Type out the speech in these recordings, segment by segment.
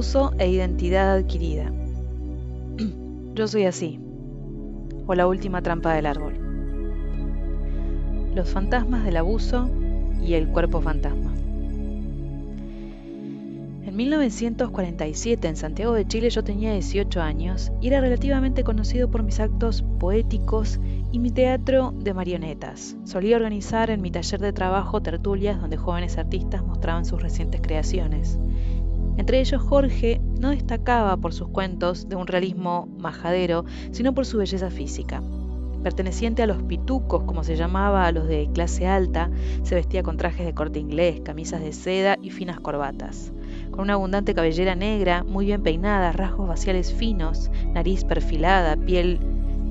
abuso e identidad adquirida. Yo soy así, o la última trampa del árbol. Los fantasmas del abuso y el cuerpo fantasma. En 1947, en Santiago de Chile, yo tenía 18 años y era relativamente conocido por mis actos poéticos y mi teatro de marionetas. Solía organizar en mi taller de trabajo tertulias donde jóvenes artistas mostraban sus recientes creaciones. Entre ellos, Jorge no destacaba por sus cuentos de un realismo majadero, sino por su belleza física. Perteneciente a los pitucos, como se llamaba a los de clase alta, se vestía con trajes de corte inglés, camisas de seda y finas corbatas. Con una abundante cabellera negra, muy bien peinada, rasgos faciales finos, nariz perfilada, piel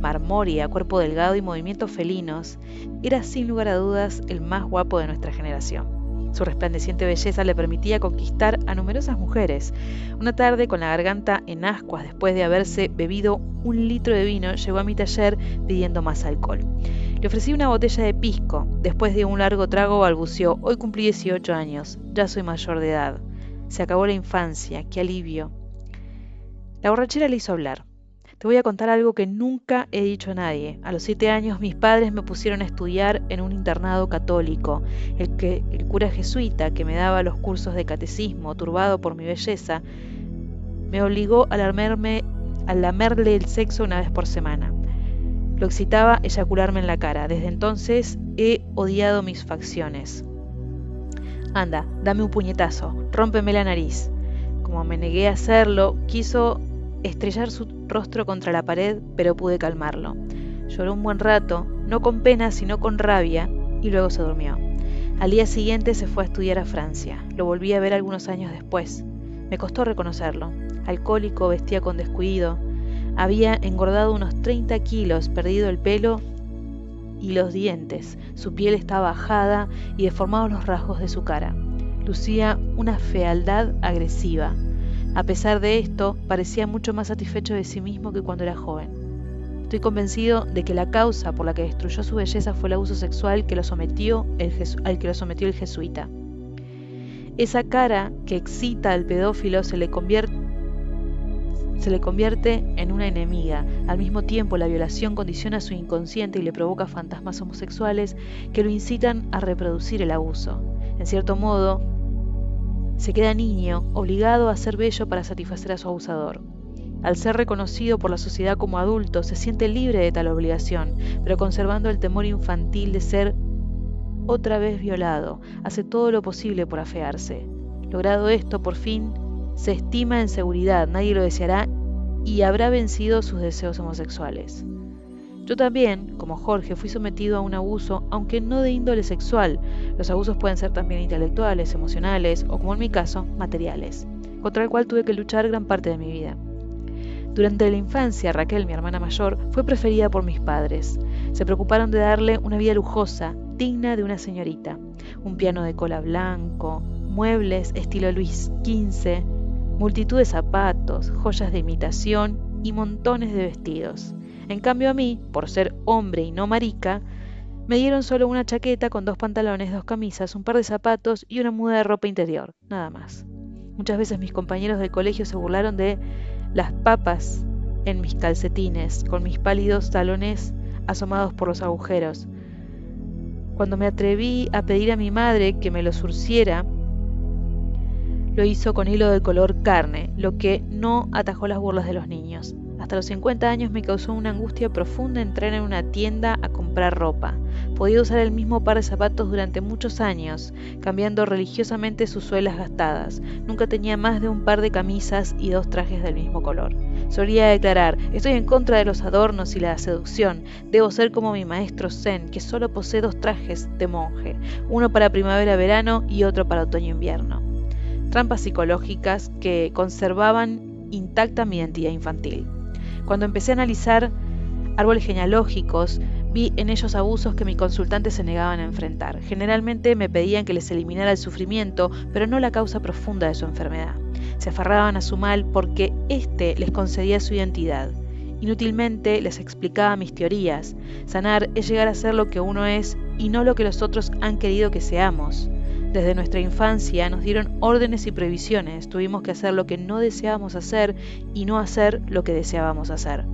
marmórea, cuerpo delgado y movimientos felinos, era sin lugar a dudas el más guapo de nuestra generación. Su resplandeciente belleza le permitía conquistar a numerosas mujeres. Una tarde, con la garganta en ascuas después de haberse bebido 1 litro de vino, llegó a mi taller pidiendo más alcohol. Le ofrecí una botella de pisco. Después de un largo trago balbuceó: hoy cumplí 18 años, ya soy mayor de edad. Se acabó la infancia, qué alivio. La borrachera le hizo hablar. Te voy a contar algo que nunca he dicho a nadie. A los 7 años mis padres me pusieron a estudiar en un internado católico. El cura jesuita que me daba los cursos de catecismo, turbado por mi belleza, me obligó a lamerle el sexo una vez por semana. Lo excitaba eyacularme en la cara. Desde entonces he odiado mis facciones. Anda, dame un puñetazo, rómpeme la nariz. Como me negué a hacerlo, quiso estrellar su rostro contra la pared, pero pude calmarlo. Lloró un buen rato, no con pena, sino con rabia, y luego se durmió. Al día siguiente se fue a estudiar a Francia. Lo volví a ver algunos años después. Me costó reconocerlo. Alcohólico, vestía con descuido. Había engordado unos 30 kilos, perdido el pelo y los dientes. Su piel estaba ajada y deformados los rasgos de su cara. Lucía una fealdad agresiva. A pesar de esto, parecía mucho más satisfecho de sí mismo que cuando era joven. Estoy convencido de que la causa por la que destruyó su belleza fue el abuso sexual al que lo sometió el jesuita. Esa cara que excita al pedófilo se le convierte en una enemiga. Al mismo tiempo, la violación condiciona su inconsciente y le provoca fantasmas homosexuales que lo incitan a reproducir el abuso. En cierto modo, se queda niño, obligado a ser bello para satisfacer a su abusador. Al ser reconocido por la sociedad como adulto, se siente libre de tal obligación, pero conservando el temor infantil de ser otra vez violado, hace todo lo posible por afearse. Logrado esto, por fin, se estima en seguridad, nadie lo deseará y habrá vencido sus deseos homosexuales. Yo también, como Jorge, fui sometido a un abuso, aunque no de índole sexual. Los abusos pueden ser también intelectuales, emocionales o, como en mi caso, materiales, contra el cual tuve que luchar gran parte de mi vida. Durante la infancia, Raquel, mi hermana mayor, fue preferida por mis padres. Se preocuparon de darle una vida lujosa, digna de una señorita. Un piano de cola blanco, muebles estilo Luis XV, multitud de zapatos, joyas de imitación y montones de vestidos. En cambio a mí, por ser hombre y no marica, me dieron solo una chaqueta con 2 pantalones, 2 camisas, un par de zapatos y una muda de ropa interior, nada más. Muchas veces mis compañeros del colegio se burlaron de las papas en mis calcetines, con mis pálidos talones asomados por los agujeros. Cuando me atreví a pedir a mi madre que me los surciera, lo hizo con hilo de color carne, lo que no atajó las burlas de los niños. Hasta los 50 años me causó una angustia profunda entrar en una tienda a comprar ropa. Podía usar el mismo par de zapatos durante muchos años, cambiando religiosamente sus suelas gastadas. Nunca tenía más de un par de camisas y 2 trajes del mismo color. Solía declarar: estoy en contra de los adornos y la seducción. Debo ser como mi maestro Zen, que solo posee 2 trajes de monje, uno para primavera-verano y otro para otoño-invierno. Trampas psicológicas que conservaban intacta mi identidad infantil. Cuando empecé a analizar árboles genealógicos, vi en ellos abusos que mis consultantes se negaban a enfrentar. Generalmente me pedían que les eliminara el sufrimiento, pero no la causa profunda de su enfermedad. Se aferraban a su mal porque éste les concedía su identidad. Inútilmente les explicaba mis teorías. Sanar es llegar a ser lo que uno es y no lo que los otros han querido que seamos. Desde nuestra infancia nos dieron órdenes y prohibiciones, tuvimos que hacer lo que no deseábamos hacer y no hacer lo que deseábamos hacer.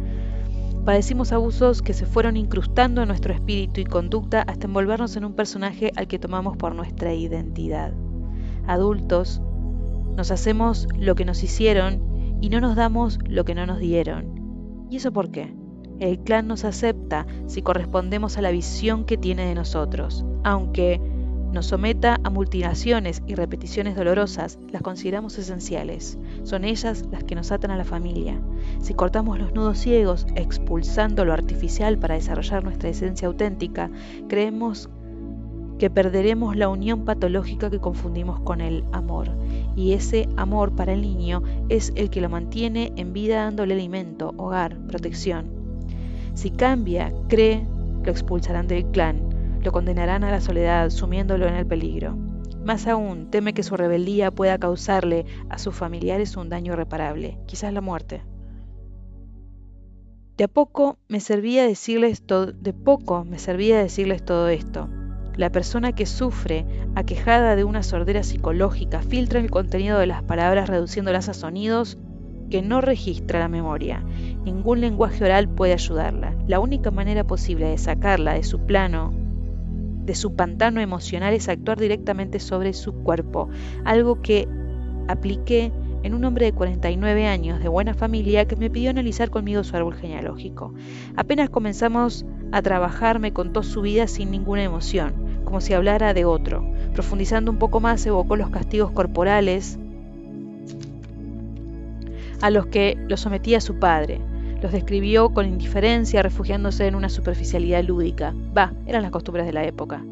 Padecimos abusos que se fueron incrustando en nuestro espíritu y conducta hasta envolvernos en un personaje al que tomamos por nuestra identidad. Adultos, nos hacemos lo que nos hicieron y no nos damos lo que no nos dieron. ¿Y eso por qué? El clan nos acepta si correspondemos a la visión que tiene de nosotros. Aunque nos someta a mutilaciones y repeticiones dolorosas, las consideramos esenciales. Son ellas las que nos atan a la familia. Si cortamos los nudos ciegos, expulsando lo artificial para desarrollar nuestra esencia auténtica, creemos que perderemos la unión patológica que confundimos con el amor. Y ese amor para el niño es el que lo mantiene en vida dándole alimento, hogar, protección. Si cambia, cree, lo expulsarán del clan. Lo condenarán a la soledad, sumiéndolo en el peligro. Más aún, teme que su rebeldía pueda causarle a sus familiares un daño irreparable, quizás la muerte. De poco me servía decirles todo esto. La persona que sufre, aquejada de una sordera psicológica, filtra el contenido de las palabras reduciéndolas a sonidos que no registra la memoria. Ningún lenguaje oral puede ayudarla. La única manera posible de sacarla de su pantano emocional es actuar directamente sobre su cuerpo, algo que apliqué en un hombre de 49 años de buena familia que me pidió analizar conmigo su árbol genealógico. Apenas comenzamos a trabajar me contó su vida sin ninguna emoción, como si hablara de otro. Profundizando un poco más evocó los castigos corporales a los que lo sometía su padre. Los describió con indiferencia, refugiándose en una superficialidad lúdica. Eran las costumbres de la época.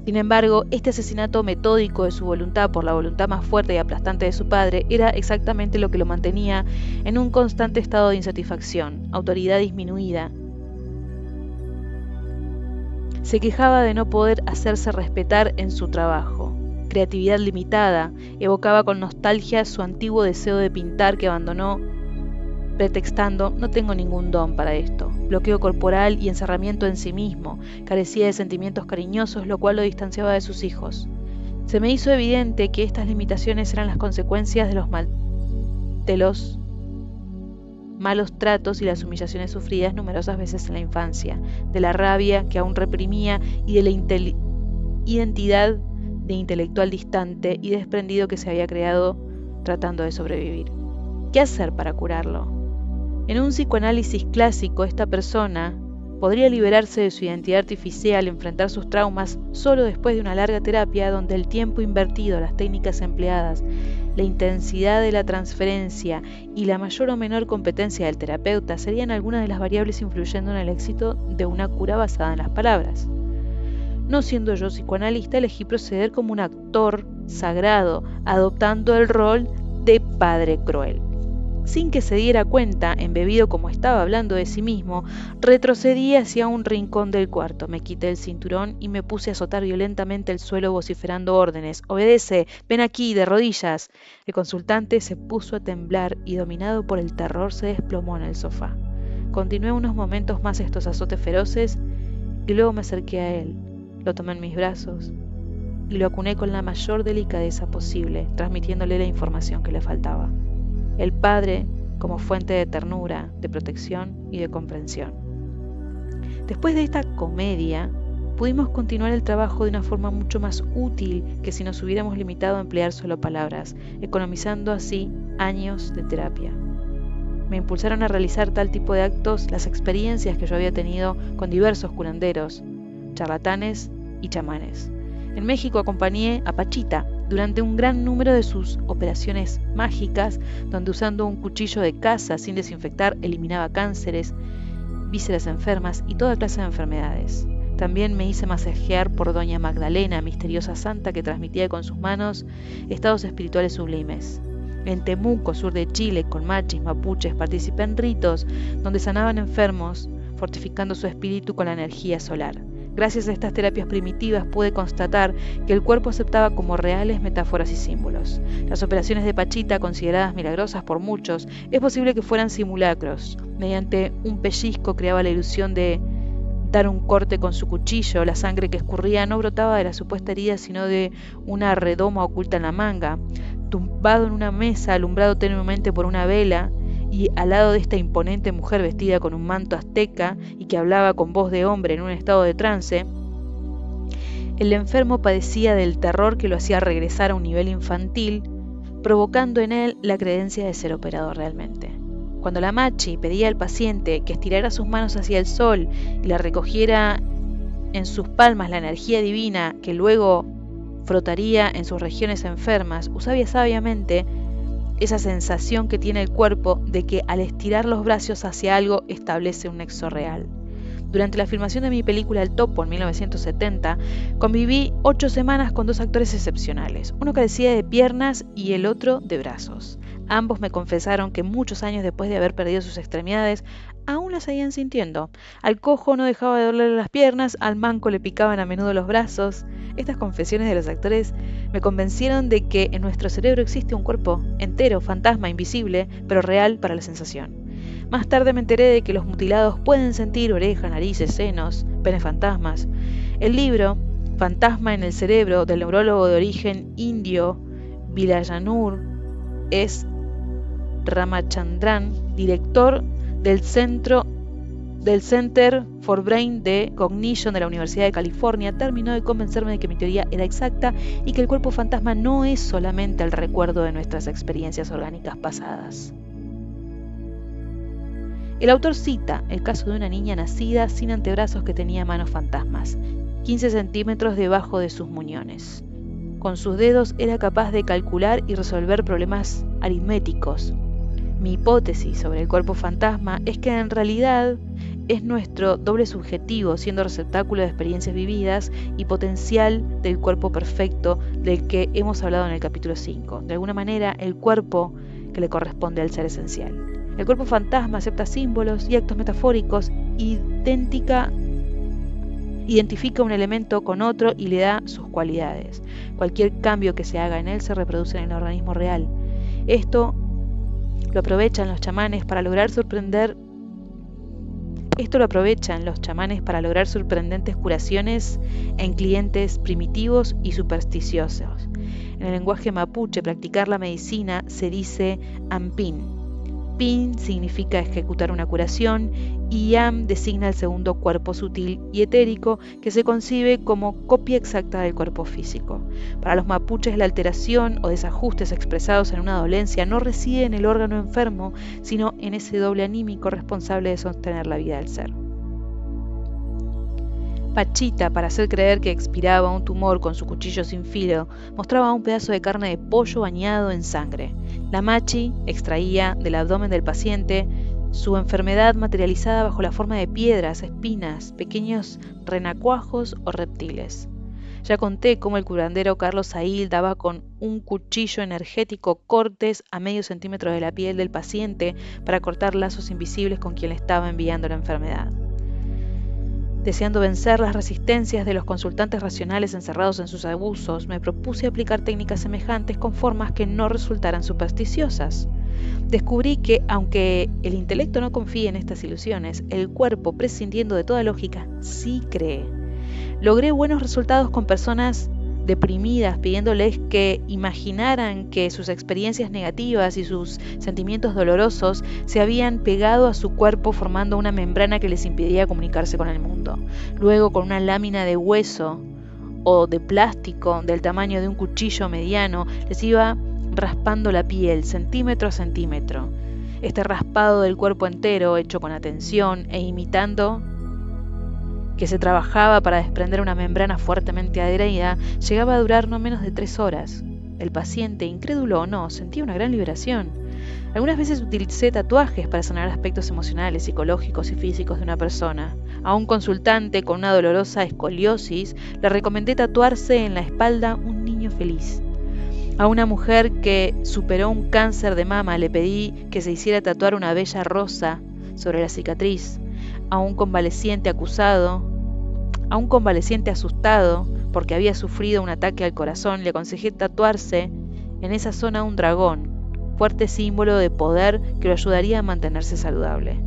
Sin embargo, este asesinato metódico de su voluntad por la voluntad más fuerte y aplastante de su padre era exactamente lo que lo mantenía en un constante estado de insatisfacción, autoridad disminuida. Se quejaba de no poder hacerse respetar en su trabajo. Creatividad limitada, evocaba con nostalgia su antiguo deseo de pintar que abandonó pretextando, no tengo ningún don para esto. Bloqueo corporal y encerramiento en sí mismo, carecía de sentimientos cariñosos, lo cual lo distanciaba de sus hijos. Se me hizo evidente que estas limitaciones eran las consecuencias de los malos tratos y las humillaciones sufridas numerosas veces en la infancia, de la rabia que aún reprimía y de la identidad de intelectual distante y desprendido que se había creado tratando de sobrevivir. ¿Qué hacer para curarlo? En un psicoanálisis clásico, esta persona podría liberarse de su identidad artificial, enfrentar sus traumas solo después de una larga terapia donde el tiempo invertido, las técnicas empleadas, la intensidad de la transferencia y la mayor o menor competencia del terapeuta serían algunas de las variables influyendo en el éxito de una cura basada en las palabras. No siendo yo psicoanalista, elegí proceder como un actor sagrado, adoptando el rol de padre cruel. Sin que se diera cuenta, embebido como estaba hablando de sí mismo, retrocedí hacia un rincón del cuarto, me quité el cinturón y me puse a azotar violentamente el suelo vociferando órdenes. «¡Obedece! ¡Ven aquí, de rodillas!». El consultante se puso a temblar y, dominado por el terror, se desplomó en el sofá. Continué unos momentos más estos azotes feroces y luego me acerqué a él. Lo tomé en mis brazos y lo acuné con la mayor delicadeza posible, transmitiéndole la información que le faltaba. El padre como fuente de ternura, de protección y de comprensión. Después de esta comedia, pudimos continuar el trabajo de una forma mucho más útil que si nos hubiéramos limitado a emplear solo palabras, economizando así años de terapia. Me impulsaron a realizar tal tipo de actos las experiencias que yo había tenido con diversos curanderos, charlatanes y chamanes. En México acompañé a Pachita durante un gran número de sus operaciones mágicas, donde usando un cuchillo de caza sin desinfectar eliminaba cánceres, vísceras enfermas y toda clase de enfermedades. También me hice masajear por Doña Magdalena, misteriosa santa que transmitía con sus manos estados espirituales sublimes. En Temuco, sur de Chile, con machis, mapuches, participé en ritos donde sanaban enfermos, fortificando su espíritu con la energía solar. Gracias a estas terapias primitivas pude constatar que el cuerpo aceptaba como reales metáforas y símbolos. Las operaciones de Pachita, consideradas milagrosas por muchos, es posible que fueran simulacros. Mediante un pellizco creaba la ilusión de dar un corte con su cuchillo. La sangre que escurría no brotaba de la supuesta herida, sino de una redoma oculta en la manga. Tumbado en una mesa, alumbrado tenuemente por una vela, y al lado de esta imponente mujer vestida con un manto azteca y que hablaba con voz de hombre en un estado de trance, el enfermo padecía del terror que lo hacía regresar a un nivel infantil, provocando en él la creencia de ser operado realmente. Cuando la machi pedía al paciente que estirara sus manos hacia el sol y le recogiera en sus palmas la energía divina que luego frotaría en sus regiones enfermas, usaba sabiamente esa sensación que tiene el cuerpo de que al estirar los brazos hacia algo establece un nexo real. Durante la filmación de mi película El Topo en 1970, conviví 8 semanas con 2 actores excepcionales. Uno carecía de piernas y el otro de brazos. Ambos me confesaron que muchos años después de haber perdido sus extremidades, aún las seguían sintiendo. Al cojo no dejaba de dolerle las piernas, al manco le picaban a menudo los brazos. Estas confesiones de los actores me convencieron de que en nuestro cerebro existe un cuerpo entero, fantasma, invisible, pero real para la sensación. Más tarde me enteré de que los mutilados pueden sentir orejas, narices, senos, penes fantasmas. El libro Fantasma en el cerebro del neurólogo de origen indio Vilayanur S. Ramachandran, director del Center for Brain Cognition de la Universidad de California, terminó de convencerme de que mi teoría era exacta y que el cuerpo fantasma no es solamente el recuerdo de nuestras experiencias orgánicas pasadas. El autor cita el caso de una niña nacida sin antebrazos que tenía manos fantasmas, 15 centímetros debajo de sus muñones. Con sus dedos era capaz de calcular y resolver problemas aritméticos. Mi hipótesis sobre el cuerpo fantasma es que en realidad es nuestro doble subjetivo, siendo receptáculo de experiencias vividas y potencial del cuerpo perfecto del que hemos hablado en el capítulo 5. De alguna manera, el cuerpo que le corresponde al ser esencial. El cuerpo fantasma acepta símbolos y actos metafóricos, identifica un elemento con otro y le da sus cualidades. Cualquier cambio que se haga en él se reproduce en el organismo real. Esto lo aprovechan los chamanes para lograr sorprendentes curaciones en clientes primitivos y supersticiosos. En el lenguaje mapuche, practicar la medicina se dice ampin. Pin significa ejecutar una curación y Yam designa el segundo cuerpo sutil y etérico que se concibe como copia exacta del cuerpo físico. Para los mapuches, la alteración o desajustes expresados en una dolencia no reside en el órgano enfermo, sino en ese doble anímico responsable de sostener la vida del ser. Pachita, para hacer creer que expiraba un tumor con su cuchillo sin filo, mostraba un pedazo de carne de pollo bañado en sangre. La machi extraía del abdomen del paciente su enfermedad materializada bajo la forma de piedras, espinas, pequeños renacuajos o reptiles. Ya conté cómo el curandero Carlos Sail daba con un cuchillo energético cortes a medio centímetro de la piel del paciente para cortar lazos invisibles con quien le estaba enviando la enfermedad. Deseando vencer las resistencias de los consultantes racionales encerrados en sus abusos, me propuse aplicar técnicas semejantes con formas que no resultaran supersticiosas. Descubrí que, aunque el intelecto no confíe en estas ilusiones, el cuerpo, prescindiendo de toda lógica, sí cree. Logré buenos resultados con personas deprimidas, pidiéndoles que imaginaran que sus experiencias negativas y sus sentimientos dolorosos se habían pegado a su cuerpo formando una membrana que les impedía comunicarse con el mundo. Luego, con una lámina de hueso o de plástico del tamaño de un cuchillo mediano, les iba raspando la piel centímetro a centímetro. Este raspado del cuerpo entero, hecho con atención e imitando que se trabajaba para desprender una membrana fuertemente adherida, llegaba a durar no menos de 3 horas. El paciente, incrédulo o no, sentía una gran liberación. Algunas veces utilicé tatuajes para sanar aspectos emocionales, psicológicos y físicos de una persona. A un consultante con una dolorosa escoliosis le recomendé tatuarse en la espalda un niño feliz. A una mujer que superó un cáncer de mama le pedí que se hiciera tatuar una bella rosa sobre la cicatriz. A un convaleciente asustado porque había sufrido un ataque al corazón, le aconsejé tatuarse en esa zona un dragón, fuerte símbolo de poder que lo ayudaría a mantenerse saludable.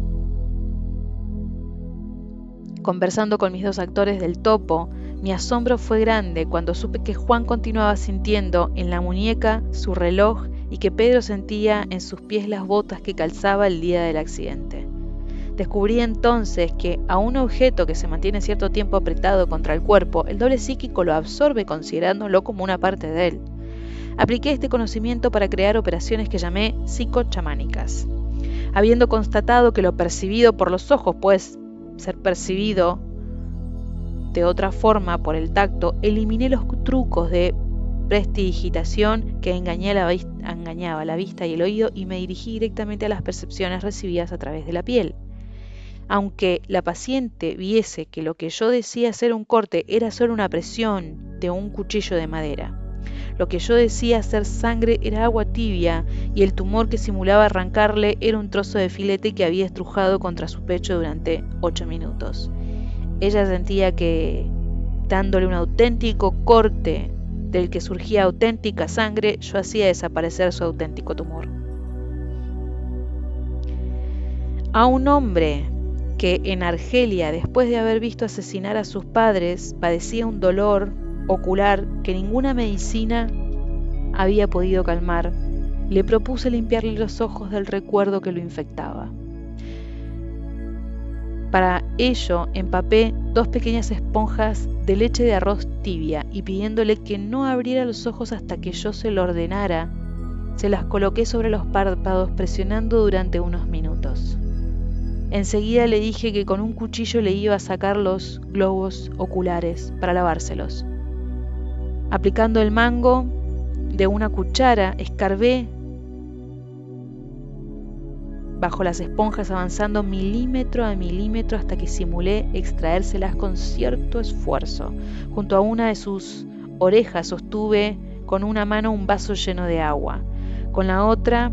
Conversando con mis dos actores del topo, mi asombro fue grande cuando supe que Juan continuaba sintiendo en la muñeca su reloj y que Pedro sentía en sus pies las botas que calzaba el día del accidente. Descubrí entonces que a un objeto que se mantiene cierto tiempo apretado contra el cuerpo, el doble psíquico lo absorbe considerándolo como una parte de él. Apliqué este conocimiento para crear operaciones que llamé psicochamánicas. Habiendo constatado que lo percibido por los ojos puede ser percibido de otra forma por el tacto, eliminé los trucos de prestidigitación que engañaba la vista y el oído y me dirigí directamente a las percepciones recibidas a través de la piel. Aunque la paciente viese que lo que yo decía ser un corte era solo una presión de un cuchillo de madera. Lo que yo decía ser sangre era agua tibia y el tumor que simulaba arrancarle era un trozo de filete que había estrujado contra su pecho durante 8 minutos. Ella sentía que, dándole un auténtico corte del que surgía auténtica sangre, yo hacía desaparecer su auténtico tumor. A un hombre que en Argelia, después de haber visto asesinar a sus padres, padecía un dolor ocular que ninguna medicina había podido calmar, le propuse limpiarle los ojos del recuerdo que lo infectaba. Para ello empapé 2 pequeñas esponjas de leche de arroz tibia y pidiéndole que no abriera los ojos hasta que yo se lo ordenara, se las coloqué sobre los párpados presionando durante unos minutos. Enseguida le dije que con un cuchillo le iba a sacar los globos oculares para lavárselos. Aplicando el mango de una cuchara, escarbé bajo las esponjas avanzando milímetro a milímetro hasta que simulé extraérselas con cierto esfuerzo. Junto a una de sus orejas sostuve con una mano un vaso lleno de agua. Con la otra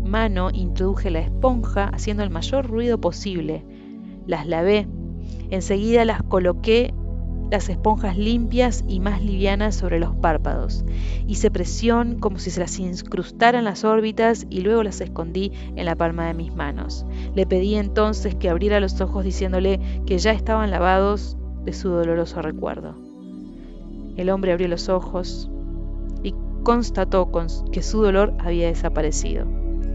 mano introduje la esponja haciendo el mayor ruido posible. Las lavé. Enseguida las coloqué las esponjas limpias y más livianas sobre los párpados. Hice presión como si se las incrustaran las órbitas y luego las escondí en la palma de mis manos. Le pedí entonces que abriera los ojos diciéndole que ya estaban lavados de su doloroso recuerdo. El hombre abrió los ojos y constató que su dolor había desaparecido.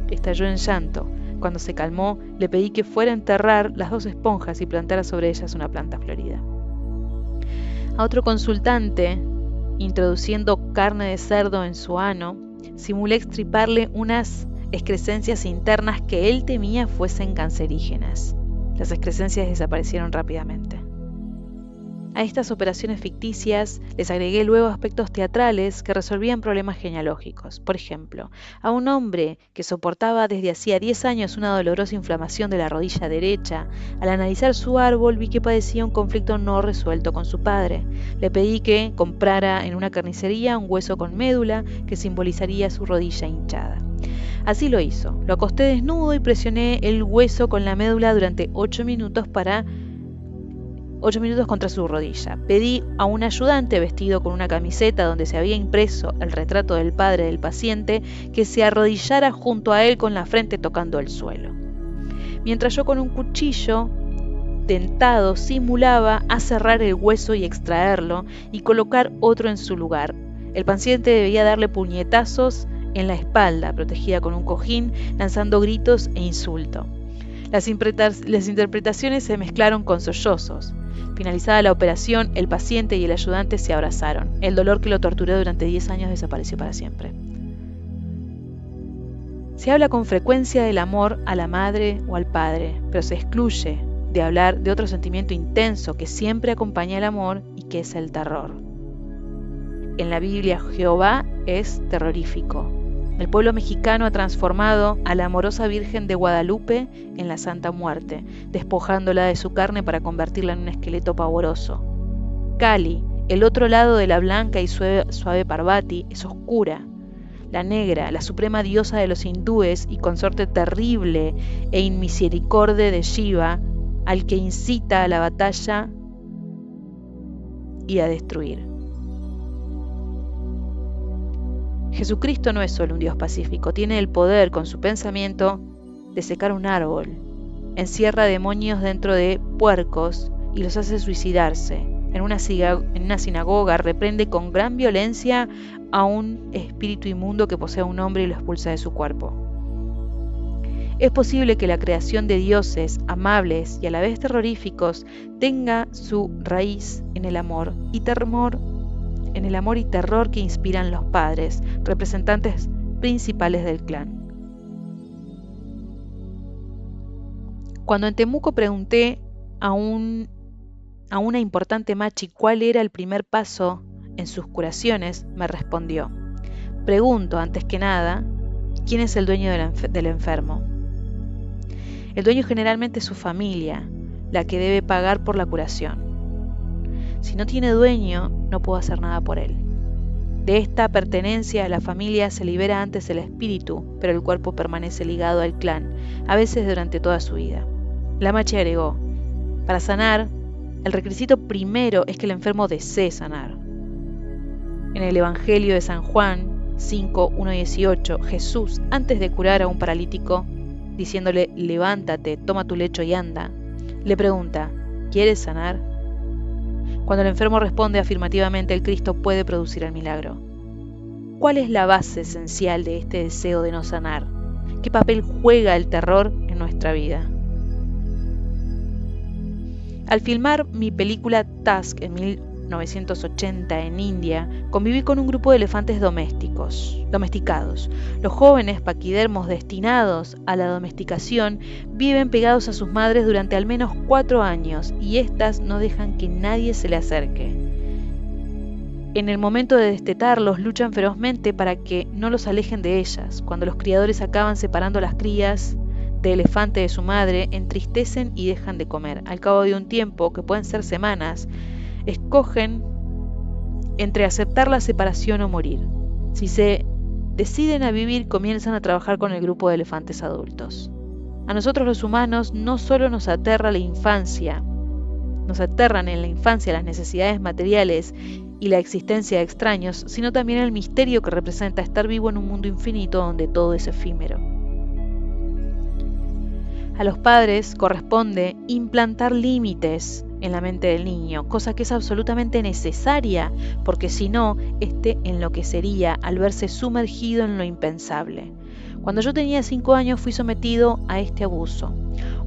Estalló en llanto. Cuando se calmó, le pedí que fuera a enterrar las 2 esponjas y plantara sobre ellas una planta florida. A otro consultante, introduciendo carne de cerdo en su ano, simulé extirparle unas excrescencias internas que él temía fuesen cancerígenas. Las excrescencias desaparecieron rápidamente. A estas operaciones ficticias les agregué luego aspectos teatrales que resolvían problemas genealógicos. Por ejemplo, a un hombre que soportaba desde hacía 10 años una dolorosa inflamación de la rodilla derecha, al analizar su árbol vi que padecía un conflicto no resuelto con su padre. Le pedí que comprara en una carnicería un hueso con médula que simbolizaría su rodilla hinchada. Así lo hizo. Lo acosté desnudo y presioné el hueso con la médula durante 8 minutos contra su rodilla. Pedí a un ayudante vestido con una camiseta donde se había impreso el retrato del padre del paciente que se arrodillara junto a él con la frente tocando el suelo. Mientras yo con un cuchillo dentado simulaba aserrar el hueso y extraerlo y colocar otro en su lugar. El paciente debía darle puñetazos en la espalda, protegida con un cojín, lanzando gritos e insultos. Las interpretaciones se mezclaron con sollozos. Finalizada la operación, el paciente y el ayudante se abrazaron. El dolor que lo torturó durante 10 años desapareció para siempre. Se habla con frecuencia del amor a la madre o al padre, pero se excluye de hablar de otro sentimiento intenso que siempre acompaña el amor y que es el terror. En la Biblia, Jehová es terrorífico. El pueblo mexicano ha transformado a la amorosa Virgen de Guadalupe en la Santa Muerte, despojándola de su carne para convertirla en un esqueleto pavoroso. Kali, el otro lado de la blanca y suave Parvati, es oscura. La negra, la suprema diosa de los hindúes y consorte terrible e inmisericorde de Shiva, al que incita a la batalla y a destruir. Jesucristo no es solo un Dios pacífico, tiene el poder con su pensamiento de secar un árbol, encierra demonios dentro de puercos y los hace suicidarse. En una sinagoga reprende con gran violencia a un espíritu inmundo que posee a un hombre y lo expulsa de su cuerpo. Es posible que la creación de dioses amables y a la vez terroríficos tenga su raíz en el amor y terror que inspiran los padres, representantes principales del clan. Cuando en Temuco pregunté a una importante machi cuál era el primer paso en sus curaciones, me respondió: pregunto antes que nada, ¿quién es el dueño del enfermo? El dueño generalmente es su familia, la que debe pagar por la curación. Si no tiene dueño, no puedo hacer nada por él. De esta pertenencia a la familia se libera antes el espíritu, pero el cuerpo permanece ligado al clan, a veces durante toda su vida. La machi agregó: para sanar, el requisito primero es que el enfermo desee sanar. En el Evangelio de San Juan 5:1-18, Jesús, antes de curar a un paralítico, diciéndole levántate, toma tu lecho y anda, le pregunta: ¿quieres sanar? Cuando el enfermo responde afirmativamente, el Cristo puede producir el milagro. ¿Cuál es la base esencial de este deseo de no sanar? ¿Qué papel juega el terror en nuestra vida? Al filmar mi película Tusk en 1980 en India, conviví con un grupo de elefantes domesticados. Los jóvenes paquidermos destinados a la domesticación viven pegados a sus madres durante al menos 4 años y éstas no dejan que nadie se le acerque. En el momento de destetarlos, luchan ferozmente para que no los alejen de ellas. Cuando los criadores acaban separando las crías de elefante de su madre, entristecen y dejan de comer. Al cabo de un tiempo, que pueden ser semanas, escogen entre aceptar la separación o morir. Si se deciden a vivir, comienzan a trabajar con el grupo de elefantes adultos. A nosotros los humanos no solo nos aterran en la infancia las necesidades materiales y la existencia de extraños, sino también el misterio que representa estar vivo en un mundo infinito donde todo es efímero. A los padres corresponde implantar límites en la mente del niño, cosa que es absolutamente necesaria, porque si no, éste enloquecería al verse sumergido en lo impensable. Cuando yo tenía 5 años fui sometido a este abuso.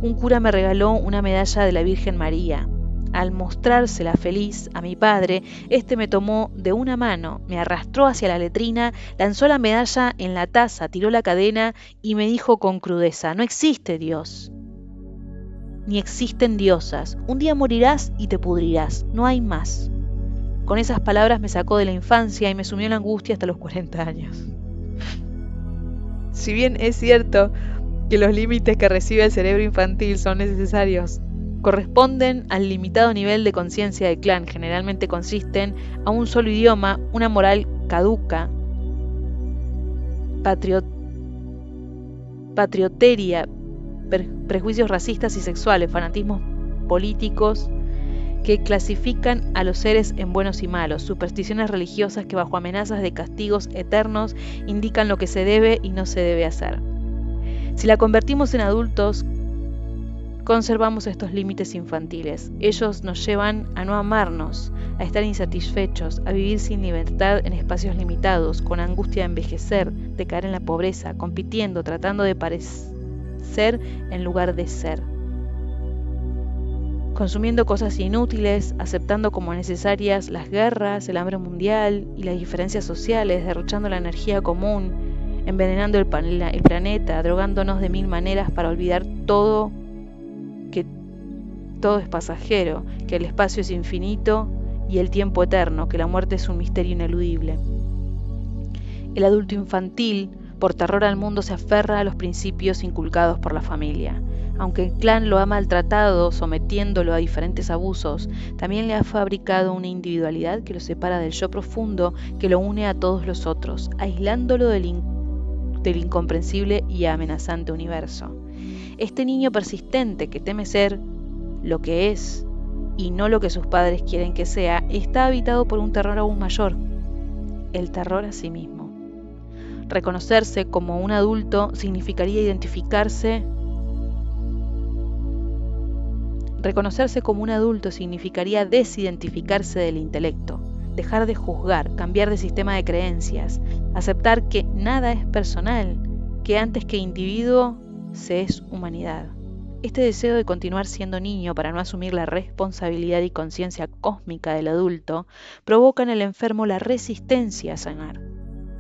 Un cura me regaló una medalla de la Virgen María. Al mostrársela feliz a mi padre, este me tomó de una mano, me arrastró hacia la letrina, lanzó la medalla en la taza, tiró la cadena y me dijo con crudeza: no existe Dios, ni existen diosas. Un día morirás y te pudrirás, no hay más. Con esas palabras me sacó de la infancia y me sumió en la angustia hasta los 40 años. Si bien es cierto que los límites que recibe el cerebro infantil son necesarios, corresponden al limitado nivel de conciencia del clan. Generalmente consisten a un solo idioma, una moral caduca, patrioteria, prejuicios racistas y sexuales, fanatismos políticos que clasifican a los seres en buenos y malos, supersticiones religiosas que bajo amenazas de castigos eternos indican lo que se debe y no se debe hacer. Si la convertimos en adultos, conservamos estos límites infantiles. Ellos nos llevan a no amarnos, a estar insatisfechos, a vivir sin libertad en espacios limitados, con angustia de envejecer, de caer en la pobreza, compitiendo, tratando de parecer en lugar de ser, consumiendo cosas inútiles, aceptando como necesarias las guerras, el hambre mundial y las diferencias sociales, derrochando la energía común, envenenando el planeta, drogándonos de 1000 maneras para olvidar todo, que todo es pasajero, que el espacio es infinito y el tiempo eterno, que la muerte es un misterio ineludible. El adulto infantil, por terror al mundo, se aferra a los principios inculcados por la familia. Aunque el clan lo ha maltratado, sometiéndolo a diferentes abusos, también le ha fabricado una individualidad que lo separa del yo profundo que lo une a todos los otros, aislándolo del incomprensible y amenazante universo. Este niño persistente que teme ser lo que es y no lo que sus padres quieren que sea, está habitado por un terror aún mayor, el terror a sí mismo. Reconocerse como un adulto significaría identificarse Reconocerse como un adulto significaría desidentificarse del intelecto, dejar de juzgar, cambiar de sistema de creencias, aceptar que nada es personal, que antes que individuo se es humanidad. Este deseo de continuar siendo niño para no asumir la responsabilidad y conciencia cósmica del adulto provoca en el enfermo la resistencia a sanar.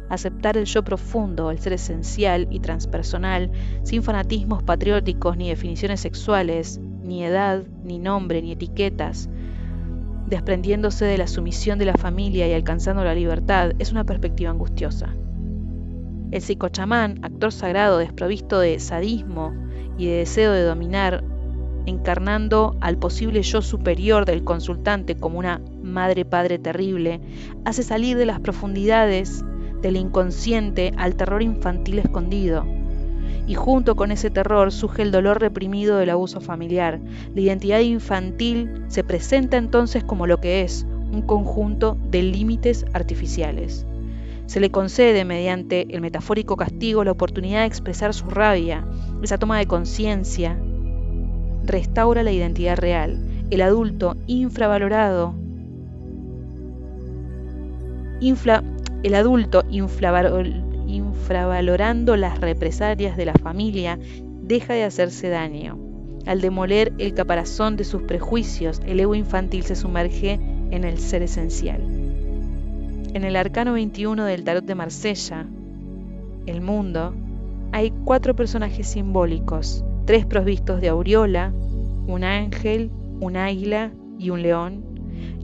Aceptar el yo profundo, el ser esencial y transpersonal, sin fanatismos patrióticos ni definiciones sexuales, ni edad, ni nombre, ni etiquetas, desprendiéndose de la sumisión de la familia y alcanzando la libertad, es una perspectiva angustiosa. El psicochamán, actor sagrado desprovisto de sadismo y de deseo de dominar, encarnando al posible yo superior del consultante como una madre-padre terrible, hace salir de las profundidades del inconsciente al terror infantil escondido. Y junto con ese terror surge el dolor reprimido del abuso familiar. La identidad infantil se presenta entonces como lo que es, un conjunto de límites artificiales. Se le concede mediante el metafórico castigo la oportunidad de expresar su rabia. Esa toma de conciencia restaura la identidad real. El adulto infravalorando las represalias de la familia, deja de hacerse daño. Al demoler el caparazón de sus prejuicios, el ego infantil se sumerge en el ser esencial. En el arcano 21 del tarot de Marsella, el mundo, hay 4 personajes simbólicos, 3 provistos de aureola, un ángel, un águila y un león,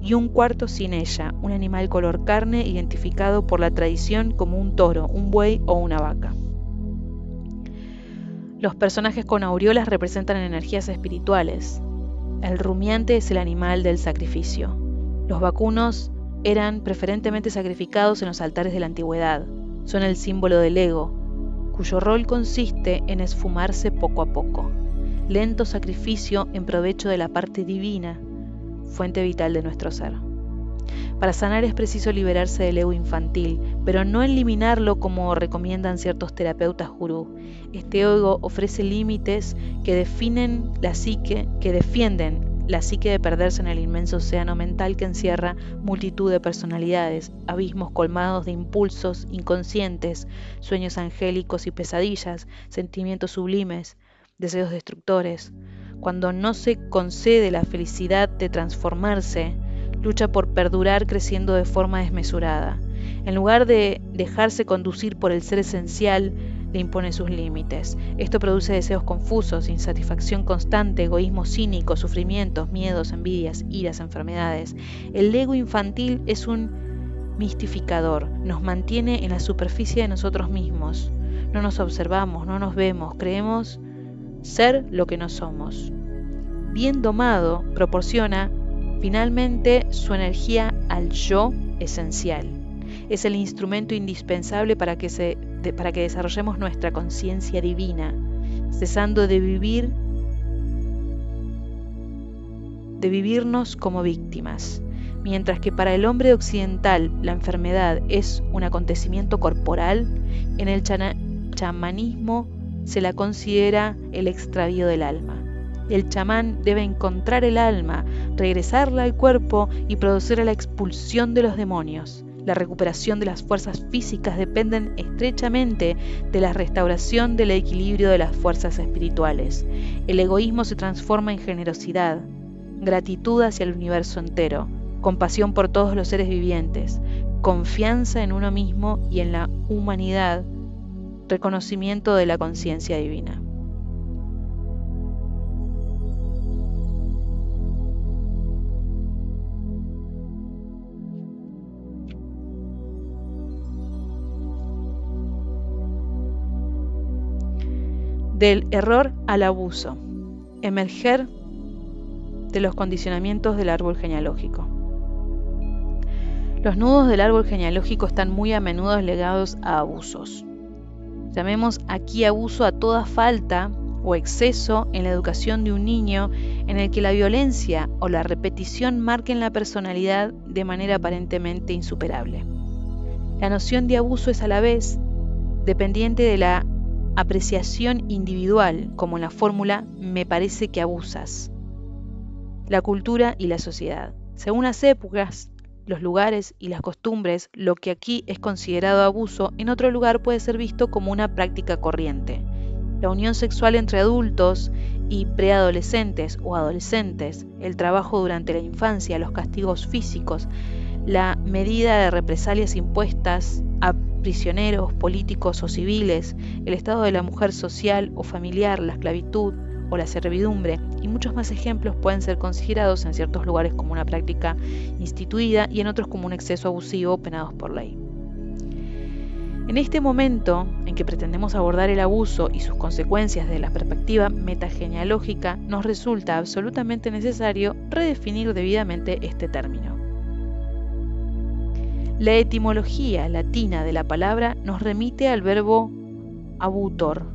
y un cuarto sin ella, un animal color carne identificado por la tradición como un toro, un buey o una vaca. Los personajes con aureolas representan energías espirituales. El rumiante es el animal del sacrificio. Los vacunos eran preferentemente sacrificados en los altares de la antigüedad. Son el símbolo del ego, cuyo rol consiste en esfumarse poco a poco. Lento sacrificio en provecho de la parte divina, fuente vital de nuestro ser. Para sanar es preciso liberarse del ego infantil, pero no eliminarlo como recomiendan ciertos terapeutas gurú. Este ego ofrece límites que defienden la psique de perderse en el inmenso océano mental que encierra multitud de personalidades, abismos colmados de impulsos inconscientes, sueños angélicos y pesadillas, sentimientos sublimes, deseos destructores. Cuando no se concede la felicidad de transformarse, lucha por perdurar creciendo de forma desmesurada. En lugar de dejarse conducir por el ser esencial, le impone sus límites. Esto produce deseos confusos, insatisfacción constante, egoísmo cínico, sufrimientos, miedos, envidias, iras, enfermedades. El ego infantil es un mistificador, nos mantiene en la superficie de nosotros mismos. No nos observamos, no nos vemos, creemos ser lo que no somos. Bien domado, proporciona finalmente su energía al yo esencial. Es el instrumento indispensable para que desarrollemos nuestra conciencia divina, cesando de vivirnos como víctimas. Mientras que para el hombre occidental la enfermedad es un acontecimiento corporal, en el chamanismo se la considera el extravío del alma. El chamán debe encontrar el alma, regresarla al cuerpo y producir la expulsión de los demonios. La recuperación de las fuerzas físicas dependen estrechamente de la restauración del equilibrio de las fuerzas espirituales. El egoísmo se transforma en generosidad, gratitud hacia el universo entero, compasión por todos los seres vivientes, confianza en uno mismo y en la humanidad, reconocimiento de la conciencia divina. Del error al abuso. Emerger de los condicionamientos del árbol genealógico. Los nudos del árbol genealógico están muy a menudo ligados a abusos. Llamemos aquí abuso a toda falta o exceso en la educación de un niño en el que la violencia o la repetición marquen la personalidad de manera aparentemente insuperable. La noción de abuso es a la vez dependiente de la apreciación individual, como en la fórmula "me parece que abusas". la cultura y la sociedad. Según las épocas, los lugares y las costumbres, lo que aquí es considerado abuso, en otro lugar puede ser visto como una práctica corriente. La unión sexual entre adultos y preadolescentes o adolescentes, el trabajo durante la infancia, los castigos físicos, la medida de represalias impuestas a prisioneros políticos o civiles, el estado de la mujer social o familiar, la esclavitud o la servidumbre, y muchos más ejemplos pueden ser considerados en ciertos lugares como una práctica instituida y en otros como un exceso abusivo penados por ley. En este momento en que pretendemos abordar el abuso y sus consecuencias desde la perspectiva metagenealógica, nos resulta absolutamente necesario redefinir debidamente este término. La etimología latina de la palabra nos remite al verbo abutor,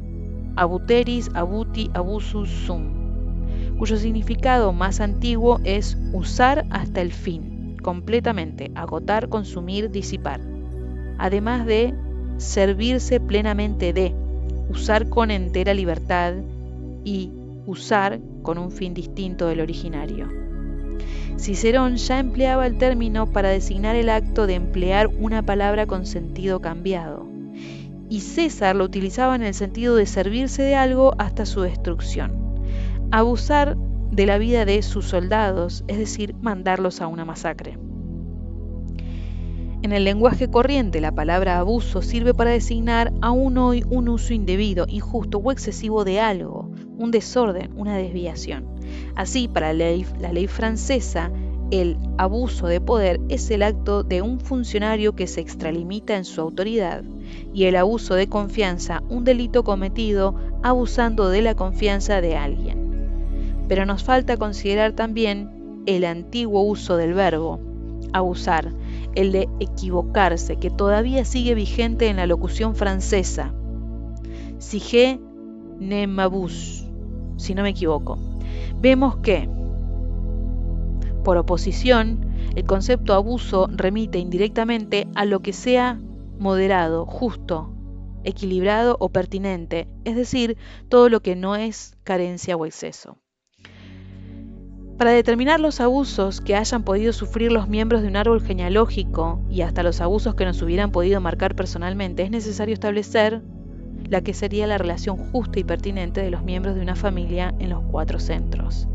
abuteris, abuti, abusus sum, cuyo significado más antiguo es usar hasta el fin, completamente, agotar, consumir, disipar, además de servirse plenamente de, usar con entera libertad y usar con un fin distinto del originario. Cicerón ya empleaba el término para designar el acto de emplear una palabra con sentido cambiado, y César lo utilizaba en el sentido de servirse de algo hasta su destrucción, abusar de la vida de sus soldados, es decir, mandarlos a una masacre. En el lenguaje corriente, la palabra abuso sirve para designar aún hoy un uso indebido, injusto o excesivo de algo, un desorden, una desviación. Así, para la ley francesa, el abuso de poder es el acto de un funcionario que se extralimita en su autoridad, y el abuso de confianza, un delito cometido abusando de la confianza de alguien. Pero nos falta considerar también el antiguo uso del verbo abusar, el de equivocarse, que todavía sigue vigente en la locución francesa. Si je ne m'abuse, si no me equivoco. Vemos que, por oposición, el concepto abuso remite indirectamente a lo que sea moderado, justo, equilibrado o pertinente, es decir, todo lo que no es carencia o exceso. Para determinar los abusos que hayan podido sufrir los miembros de un árbol genealógico y hasta los abusos que nos hubieran podido marcar personalmente, es necesario establecer la que sería la relación justa y pertinente de los miembros de una familia en los 4 centros.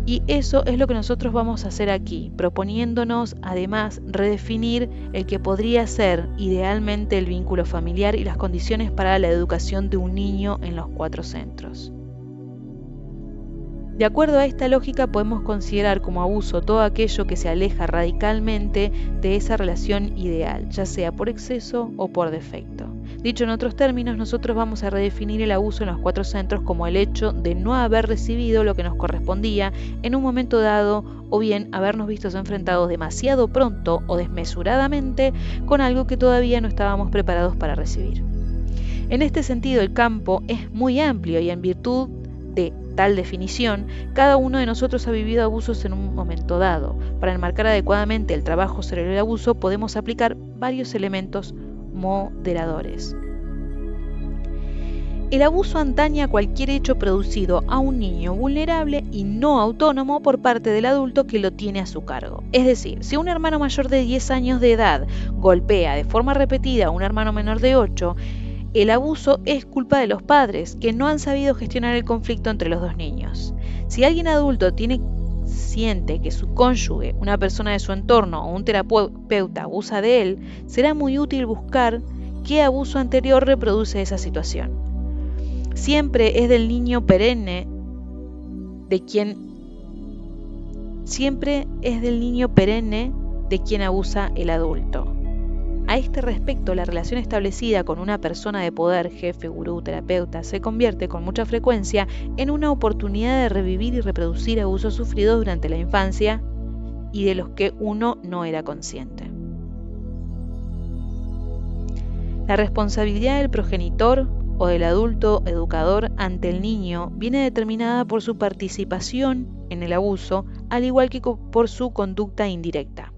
Y eso es lo que nosotros vamos a hacer aquí, proponiéndonos además redefinir el que podría ser idealmente el vínculo familiar y las condiciones para la educación de un niño en los 4 centros. De acuerdo a esta lógica podemos considerar como abuso todo aquello que se aleja radicalmente de esa relación ideal, ya sea por exceso o por defecto. Dicho en otros términos, nosotros vamos a redefinir el abuso en los 4 centros como el hecho de no haber recibido lo que nos correspondía en un momento dado, o bien habernos vistos enfrentados demasiado pronto o desmesuradamente con algo que todavía no estábamos preparados para recibir. En este sentido, el campo es muy amplio y en virtud de tal definición, cada uno de nosotros ha vivido abusos en un momento dado. Para enmarcar adecuadamente el trabajo sobre el abuso, podemos aplicar varios elementos moderadores. El abuso atañe a cualquier hecho producido a un niño vulnerable y no autónomo por parte del adulto que lo tiene a su cargo. Es decir, si un hermano mayor de 10 años de edad golpea de forma repetida a un hermano menor de 8, el abuso es culpa de los padres, que no han sabido gestionar el conflicto entre los dos niños. Si alguien adulto siente que su cónyuge, una persona de su entorno o un terapeuta abusa de él, será muy útil buscar qué abuso anterior reproduce esa situación. Siempre es del niño perenne de quien abusa el adulto. A este respecto, la relación establecida con una persona de poder, jefe, gurú, terapeuta, se convierte con mucha frecuencia en una oportunidad de revivir y reproducir abusos sufridos durante la infancia y de los que uno no era consciente. La responsabilidad del progenitor o del adulto educador ante el niño viene determinada por su participación en el abuso, al igual que por su conducta indirecta.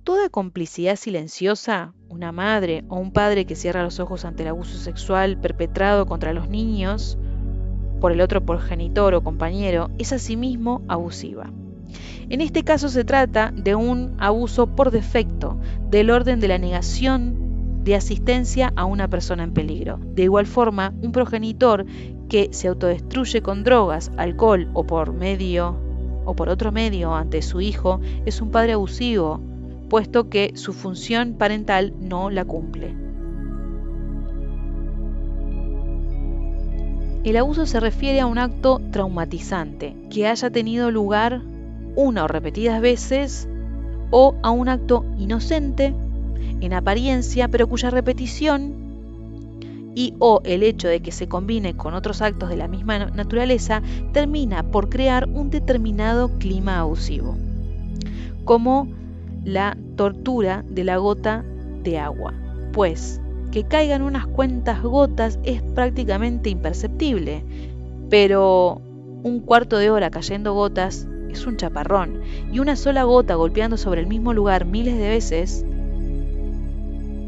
Toda complicidad silenciosa, una madre o un padre que cierra los ojos ante el abuso sexual perpetrado contra los niños, por el otro progenitor o compañero es asimismo abusiva. En este caso se trata de un abuso por defecto, del orden de la negación de asistencia a una persona en peligro. De igual forma, un progenitor que se autodestruye con drogas, alcohol o por otro medio ante su hijo es un padre abusivo, puesto que su función parental no la cumple. El abuso se refiere a un acto traumatizante que haya tenido lugar una o repetidas veces, o a un acto inocente en apariencia, pero cuya repetición y o el hecho de que se combine con otros actos de la misma naturaleza termina por crear un determinado clima abusivo, como la tortura de la gota de agua, pues que caigan unas cuantas gotas es prácticamente imperceptible, pero un cuarto de hora cayendo gotas es un chaparrón, y una sola gota golpeando sobre el mismo lugar miles de veces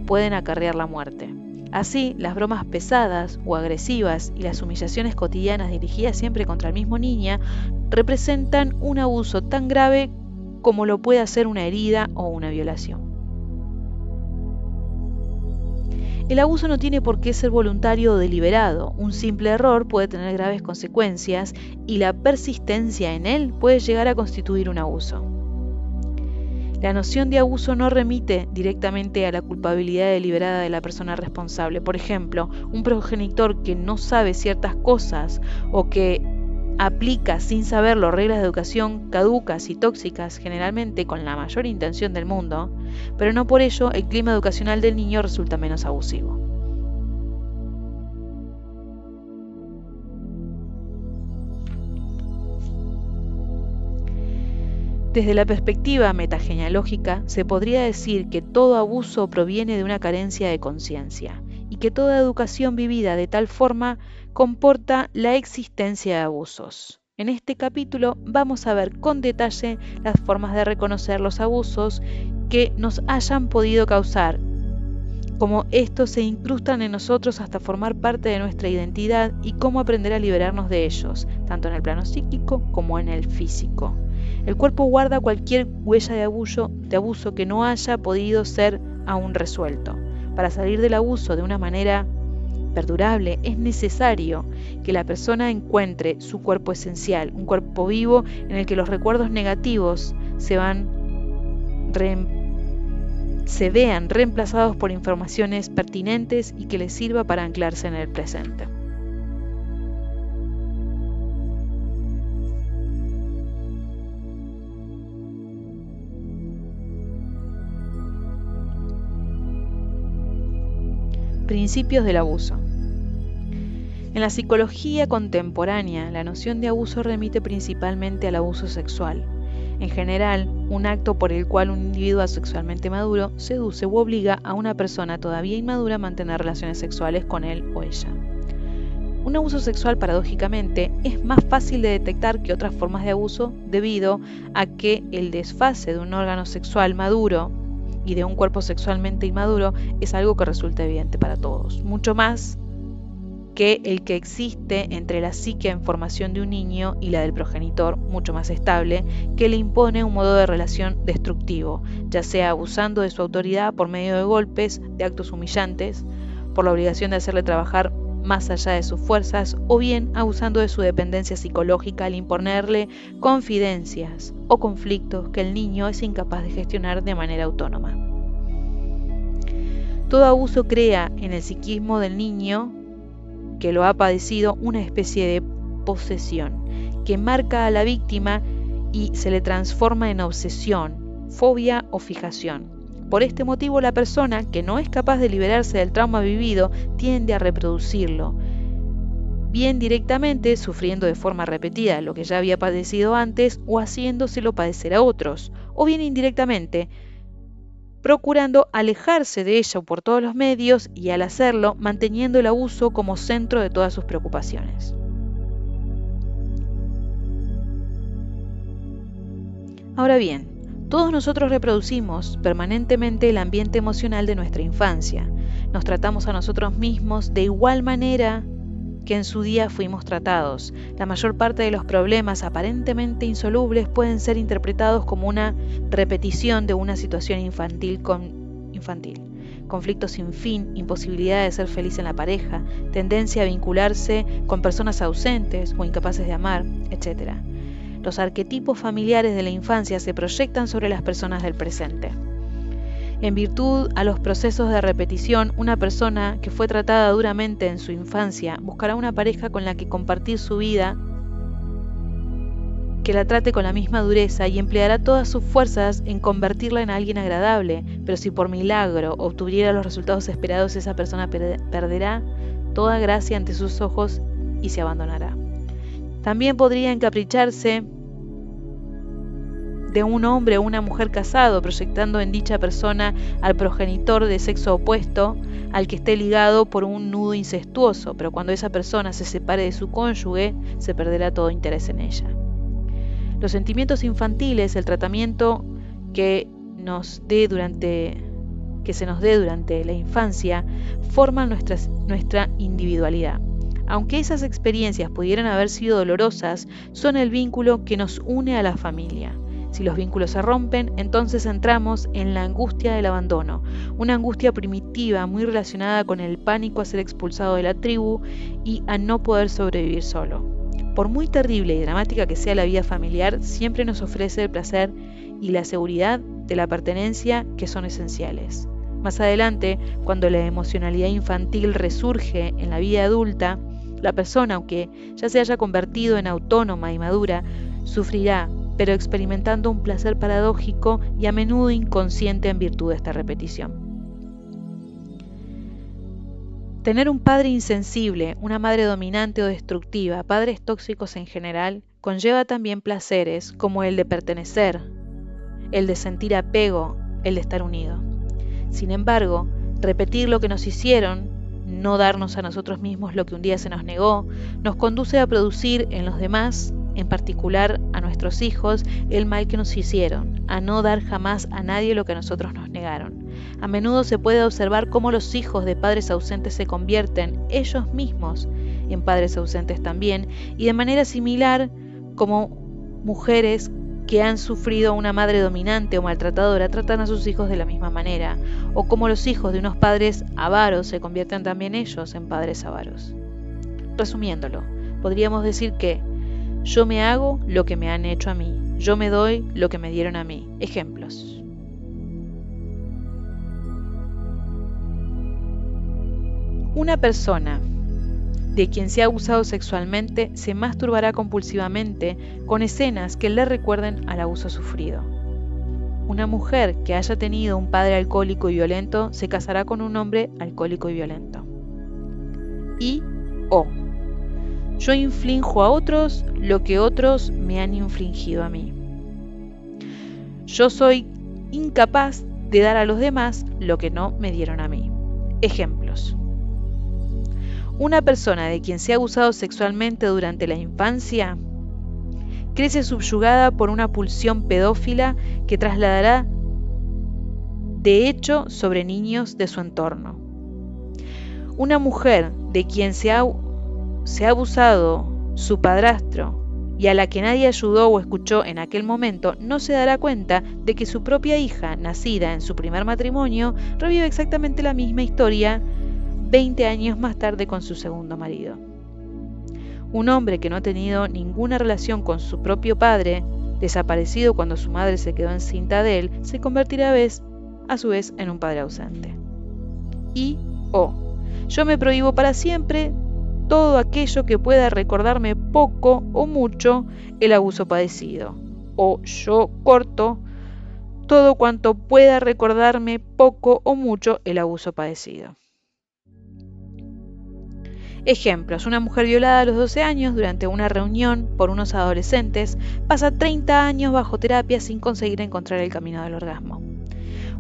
pueden acarrear la muerte. Así, las bromas pesadas o agresivas y las humillaciones cotidianas dirigidas siempre contra el mismo niño representan un abuso tan grave como lo puede ser una herida o una violación. El abuso no tiene por qué ser voluntario o deliberado. Un simple error puede tener graves consecuencias y la persistencia en él puede llegar a constituir un abuso. La noción de abuso no remite directamente a la culpabilidad deliberada de la persona responsable. Por ejemplo, un progenitor que no sabe ciertas cosas o que aplica sin saberlo reglas de educación caducas y tóxicas, generalmente con la mayor intención del mundo, pero no por ello el clima educacional del niño resulta menos abusivo. Desde la perspectiva metagenealógica, se podría decir que todo abuso proviene de una carencia de conciencia y que toda educación vivida de tal forma comporta la existencia de abusos. En este capítulo vamos a ver con detalle las formas de reconocer los abusos que nos hayan podido causar, cómo estos se incrustan en nosotros hasta formar parte de nuestra identidad y cómo aprender a liberarnos de ellos, tanto en el plano psíquico como en el físico. El cuerpo guarda cualquier huella de abuso que no haya podido ser aún resuelto. Para salir del abuso de una manera perdurable es necesario que la persona encuentre su cuerpo esencial, un cuerpo vivo en el que los recuerdos negativos se vean reemplazados por informaciones pertinentes y que les sirva para anclarse en el presente. Principios del abuso. En la psicología contemporánea, la noción de abuso remite principalmente al abuso sexual. En general, un acto por el cual un individuo sexualmente maduro seduce u obliga a una persona todavía inmadura a mantener relaciones sexuales con él o ella. Un abuso sexual, paradójicamente, es más fácil de detectar que otras formas de abuso debido a que el desfase de un órgano sexual maduro y de un cuerpo sexualmente inmaduro es algo que resulta evidente para todos, mucho más que el que existe entre la psique en formación de un niño y la del progenitor, mucho más estable, que le impone un modo de relación destructivo, ya sea abusando de su autoridad por medio de golpes, de actos humillantes, por la obligación de hacerle trabajar más allá de sus fuerzas, o bien abusando de su dependencia psicológica al imponerle confidencias o conflictos que el niño es incapaz de gestionar de manera autónoma. Todo abuso crea en el psiquismo del niño que lo ha padecido una especie de posesión que marca a la víctima y se le transforma en obsesión, fobia o fijación. Por este motivo, la persona que no es capaz de liberarse del trauma vivido tiende a reproducirlo, bien directamente sufriendo de forma repetida lo que ya había padecido antes o haciéndoselo padecer a otros, o bien indirectamente procurando alejarse de ella por todos los medios y al hacerlo manteniendo el abuso como centro de todas sus preocupaciones. Ahora bien, todos nosotros reproducimos permanentemente el ambiente emocional de nuestra infancia. Nos tratamos a nosotros mismos de igual manera que en su día fuimos tratados. La mayor parte de los problemas aparentemente insolubles pueden ser interpretados como una repetición de una situación infantil. Conflictos sin fin, imposibilidad de ser feliz en la pareja, tendencia a vincularse con personas ausentes o incapaces de amar, etc. Los arquetipos familiares de la infancia se proyectan sobre las personas del presente. En virtud a los procesos de repetición, una persona que fue tratada duramente en su infancia buscará una pareja con la que compartir su vida, que la trate con la misma dureza y empleará todas sus fuerzas en convertirla en alguien agradable, pero si por milagro obtuviera los resultados esperados, esa persona perderá toda gracia ante sus ojos y se abandonará. También podría encapricharse de un hombre o una mujer casado, proyectando en dicha persona al progenitor de sexo opuesto al que esté ligado por un nudo incestuoso, pero cuando esa persona se separe de su cónyuge, se perderá todo interés en ella. Los sentimientos infantiles, el tratamiento que se nos dé durante la infancia, forman nuestra individualidad. Aunque esas experiencias pudieran haber sido dolorosas, son el vínculo que nos une a la familia. Si los vínculos se rompen, entonces entramos en la angustia del abandono, una angustia primitiva muy relacionada con el pánico a ser expulsado de la tribu y a no poder sobrevivir solo. Por muy terrible y dramática que sea la vida familiar, siempre nos ofrece el placer y la seguridad de la pertenencia que son esenciales. Más adelante, cuando la emocionalidad infantil resurge en la vida adulta, la persona, aunque ya se haya convertido en autónoma y madura, sufrirá, pero experimentando un placer paradójico y a menudo inconsciente en virtud de esta repetición. Tener un padre insensible, una madre dominante o destructiva, padres tóxicos en general, conlleva también placeres como el de pertenecer, el de sentir apego, el de estar unido. Sin embargo, repetir lo que nos hicieron, no darnos a nosotros mismos lo que un día se nos negó, nos conduce a producir en los demás, en particular a nuestros hijos, el mal que nos hicieron, a no dar jamás a nadie lo que a nosotros nos negaron. A menudo se puede observar cómo los hijos de padres ausentes se convierten ellos mismos en padres ausentes también, y de manera similar como mujeres que han sufrido a una madre dominante o maltratadora tratan a sus hijos de la misma manera, o como los hijos de unos padres avaros se convierten también ellos en padres avaros. Resumiéndolo, podríamos decir que yo me hago lo que me han hecho a mí, yo me doy lo que me dieron a mí. Ejemplos. Una persona de quien se ha abusado sexualmente se masturbará compulsivamente con escenas que le recuerden al abuso sufrido. Una mujer que haya tenido un padre alcohólico y violento se casará con un hombre alcohólico y violento. Yo inflijo a otros lo que otros me han infligido a mí. Yo soy incapaz de dar a los demás lo que no me dieron a mí. Ejemplos. Una persona de quien se ha abusado sexualmente durante la infancia crece subyugada por una pulsión pedófila que trasladará de hecho sobre niños de su entorno. Una mujer de quien se ha abusado su padrastro y a la que nadie ayudó o escuchó en aquel momento, no se dará cuenta de que su propia hija, nacida en su primer matrimonio, revive exactamente la misma historia 20 años más tarde con su segundo marido. Un hombre que no ha tenido ninguna relación con su propio padre, desaparecido cuando su madre se quedó encinta de él, se convertirá a su vez en un padre ausente. Yo me prohíbo para siempre todo aquello que pueda recordarme poco o mucho el abuso padecido. O yo corto todo cuanto pueda recordarme poco o mucho el abuso padecido. Ejemplos. Una mujer violada a los 12 años durante una reunión por unos adolescentes pasa 30 años bajo terapia sin conseguir encontrar el camino del orgasmo.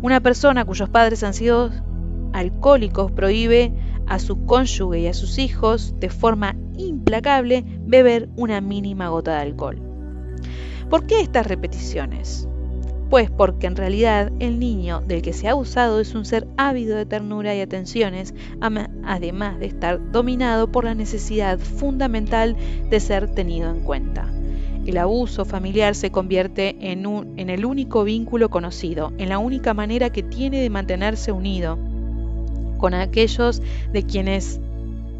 Una persona cuyos padres han sido alcohólicos prohíbe a su cónyuge y a sus hijos de forma implacable beber una mínima gota de alcohol. ¿Por qué estas repeticiones? Pues porque en realidad el niño del que se ha abusado es un ser ávido de ternura y atenciones, además de estar dominado por la necesidad fundamental de ser tenido en cuenta. El abuso familiar se convierte en el único vínculo conocido, en la única manera que tiene de mantenerse unido con aquellos de quienes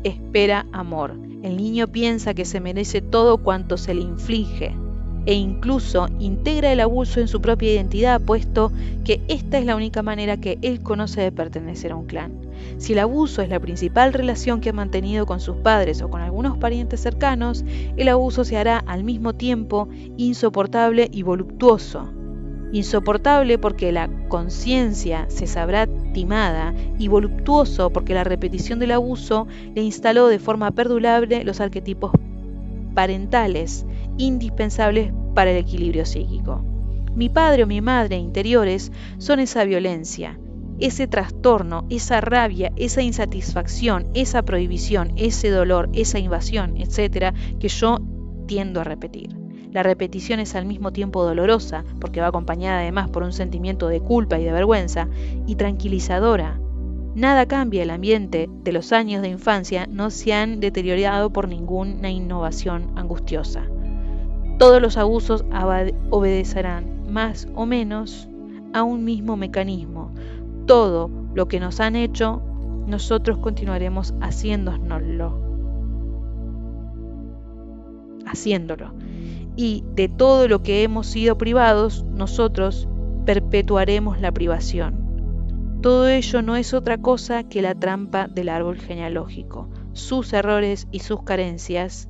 espera amor. El niño piensa que se merece todo cuanto se le inflige e incluso integra el abuso en su propia identidad, puesto que esta es la única manera que él conoce de pertenecer a un clan. Si el abuso es la principal relación que ha mantenido con sus padres o con algunos parientes cercanos, el abuso se hará al mismo tiempo insoportable y voluptuoso. Insoportable porque la conciencia se sabrá timada, y voluptuoso porque la repetición del abuso le instaló de forma perdurable los arquetipos parentales indispensables para el equilibrio psíquico. Mi padre o mi madre interiores son esa violencia, ese trastorno, esa rabia, esa insatisfacción, esa prohibición, ese dolor, esa invasión, etc., que yo tiendo a repetir. La repetición es al mismo tiempo dolorosa, porque va acompañada además por un sentimiento de culpa y de vergüenza, y tranquilizadora. Nada cambia, el ambiente de los años de infancia no se han deteriorado por ninguna innovación angustiosa. Todos los abusos obedecerán, más o menos, a un mismo mecanismo. Todo lo que nos han hecho, nosotros continuaremos haciéndolo. Y de todo lo que hemos sido privados, nosotros perpetuaremos la privación. Todo ello no es otra cosa que la trampa del árbol genealógico, sus errores y sus carencias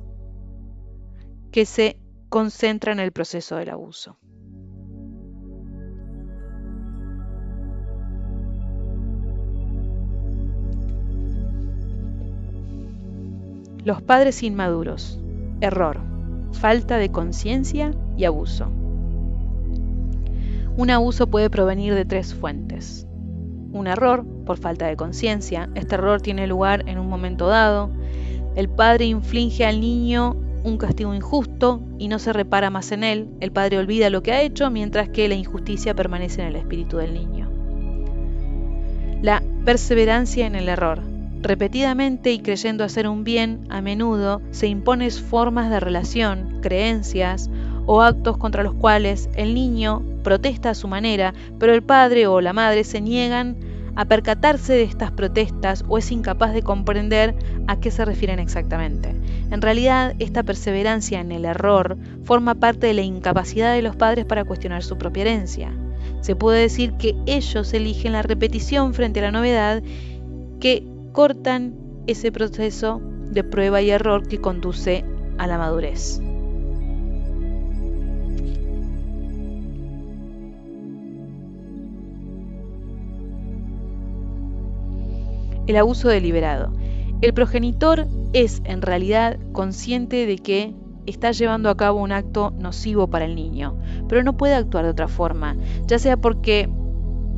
que se concentran en el proceso del abuso. Los padres inmaduros. Error. Falta de conciencia y abuso. Un abuso puede provenir de 3 fuentes. Un error, por falta de conciencia. Este error tiene lugar en un momento dado. El padre inflige al niño un castigo injusto y no se repara más en él. El padre olvida lo que ha hecho, mientras que la injusticia permanece en el espíritu del niño. La perseverancia en el error. Repetidamente y creyendo hacer un bien, a menudo se imponen formas de relación, creencias o actos contra los cuales el niño protesta a su manera, pero el padre o la madre se niegan a percatarse de estas protestas o es incapaz de comprender a qué se refieren exactamente. En realidad, esta perseverancia en el error forma parte de la incapacidad de los padres para cuestionar su propia herencia. Se puede decir que ellos eligen la repetición frente a la novedad, que cortan ese proceso de prueba y error que conduce a la madurez. El abuso deliberado. El progenitor es en realidad consciente de que está llevando a cabo un acto nocivo para el niño, pero no puede actuar de otra forma, ya sea porque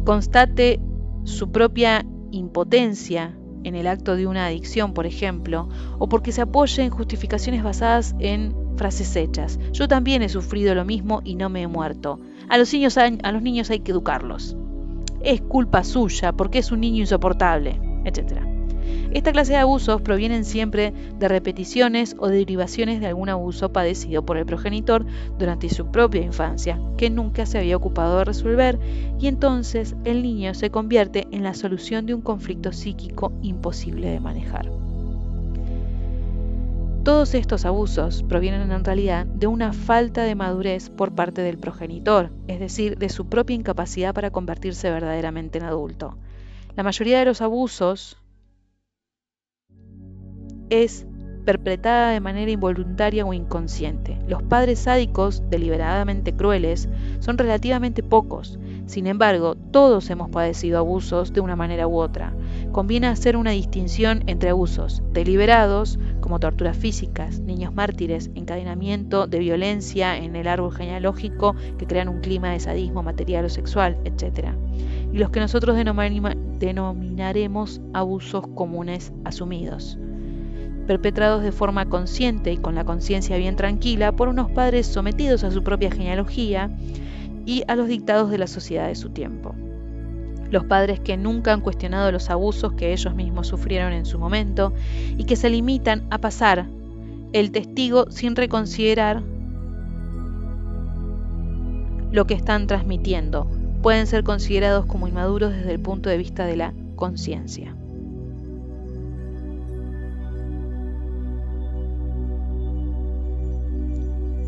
constate su propia impotencia en el acto de una adicción, por ejemplo, o porque se apoya en justificaciones basadas en frases hechas. Yo también he sufrido lo mismo y no me he muerto. A los niños hay que educarlos. Es culpa suya porque es un niño insoportable, etc. Esta clase de abusos provienen siempre de repeticiones o derivaciones de algún abuso padecido por el progenitor durante su propia infancia, que nunca se había ocupado de resolver, y entonces el niño se convierte en la solución de un conflicto psíquico imposible de manejar. Todos estos abusos provienen en realidad de una falta de madurez por parte del progenitor, es decir, de su propia incapacidad para convertirse verdaderamente en adulto. La mayoría de los abusos es perpetrada de manera involuntaria o inconsciente. Los padres sádicos, deliberadamente crueles, son relativamente pocos. Sin embargo, todos hemos padecido abusos de una manera u otra. Conviene hacer una distinción entre abusos deliberados, como torturas físicas, niños mártires, encadenamiento de violencia en el árbol genealógico que crean un clima de sadismo material o sexual, etc., y los que nosotros denominaremos abusos comunes asumidos, perpetrados de forma consciente y con la conciencia bien tranquila por unos padres sometidos a su propia genealogía y a los dictados de la sociedad de su tiempo. Los padres que nunca han cuestionado los abusos que ellos mismos sufrieron en su momento y que se limitan a pasar el testigo sin reconsiderar lo que están transmitiendo, pueden ser considerados como inmaduros desde el punto de vista de la conciencia.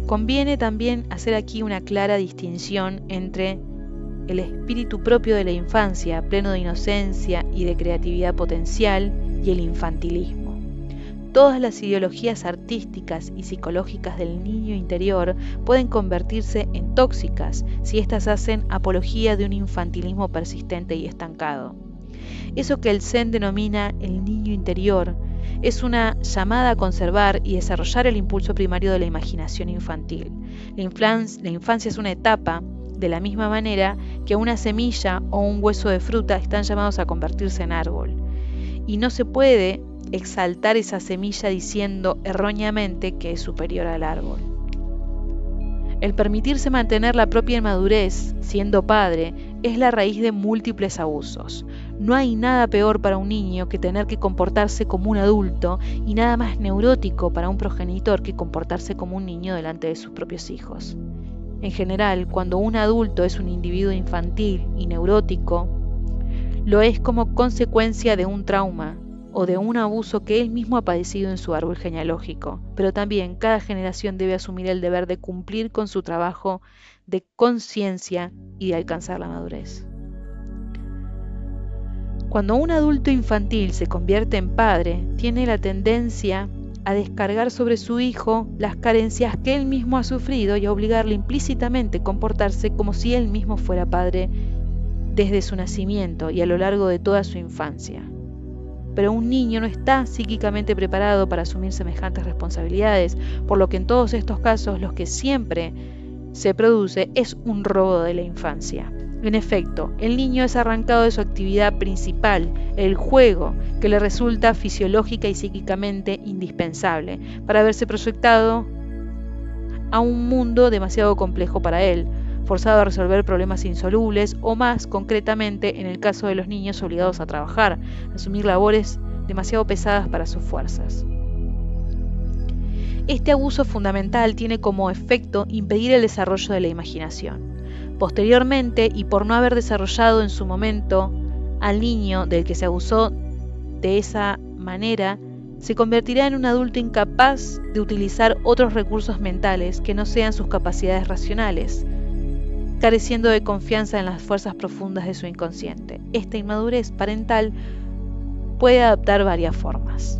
Conviene también hacer aquí una clara distinción entre el espíritu propio de la infancia, pleno de inocencia y de creatividad potencial, y el infantilismo. Todas las ideologías artísticas y psicológicas del niño interior pueden convertirse en tóxicas si éstas hacen apología de un infantilismo persistente y estancado. Eso que el Zen denomina el niño interior es una llamada a conservar y desarrollar el impulso primario de la imaginación infantil. La infancia es una etapa de la misma manera que una semilla o un hueso de fruta están llamados a convertirse en árbol. Y no se puede exaltar esa semilla diciendo erróneamente que es superior al árbol. El permitirse mantener la propia inmadurez, siendo padre, es la raíz de múltiples abusos. No hay nada peor para un niño que tener que comportarse como un adulto y nada más neurótico para un progenitor que comportarse como un niño delante de sus propios hijos. En general, cuando un adulto es un individuo infantil y neurótico, lo es como consecuencia de un trauma o de un abuso que él mismo ha padecido en su árbol genealógico, pero también cada generación debe asumir el deber de cumplir con su trabajo de conciencia y de alcanzar la madurez. Cuando un adulto infantil se convierte en padre, tiene la tendencia a descargar sobre su hijo las carencias que él mismo ha sufrido y a obligarle implícitamente a comportarse como si él mismo fuera padre desde su nacimiento y a lo largo de toda su infancia. Pero un niño no está psíquicamente preparado para asumir semejantes responsabilidades, por lo que en todos estos casos lo que siempre se produce es un robo de la infancia. En efecto, el niño es arrancado de su actividad principal, el juego, que le resulta fisiológica y psíquicamente indispensable para verse proyectado a un mundo demasiado complejo para él, forzado a resolver problemas insolubles o, más concretamente, en el caso de los niños obligados a trabajar, asumir labores demasiado pesadas para sus fuerzas. Este abuso fundamental tiene como efecto impedir el desarrollo de la imaginación. Posteriormente, y por no haber desarrollado en su momento al niño del que se abusó de esa manera, se convertirá en un adulto incapaz de utilizar otros recursos mentales que no sean sus capacidades racionales, careciendo de confianza en las fuerzas profundas de su inconsciente. Esta inmadurez parental puede adoptar varias formas.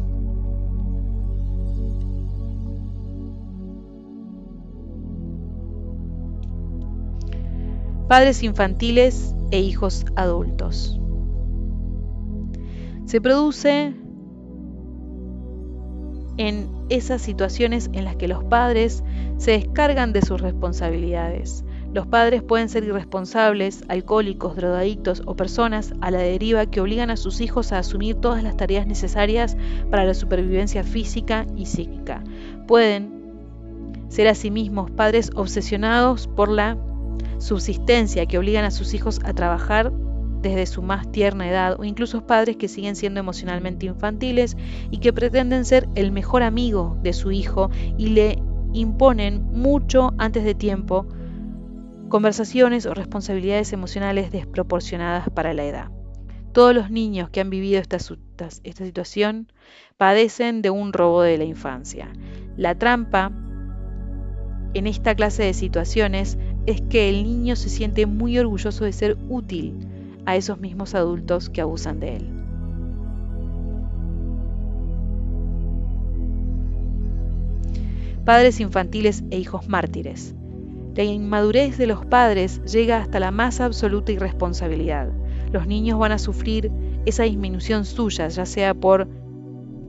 Padres infantiles e hijos adultos. Se produce en esas situaciones en las que los padres se descargan de sus responsabilidades. Los padres pueden ser irresponsables, alcohólicos, drogadictos o personas a la deriva que obligan a sus hijos a asumir todas las tareas necesarias para la supervivencia física y psíquica. Pueden ser asimismo padres obsesionados por la subsistencia que obligan a sus hijos a trabajar desde su más tierna edad, o incluso padres que siguen siendo emocionalmente infantiles y que pretenden ser el mejor amigo de su hijo y le imponen mucho antes de tiempo conversaciones o responsabilidades emocionales desproporcionadas para la edad. Todos los niños que han vivido esta situación padecen de un robo de la infancia. La trampa en esta clase de situaciones es que el niño se siente muy orgulloso de ser útil a esos mismos adultos que abusan de él. Padres infantiles e hijos mártires. La inmadurez de los padres llega hasta la más absoluta irresponsabilidad. Los niños van a sufrir esa disminución suya, ya sea por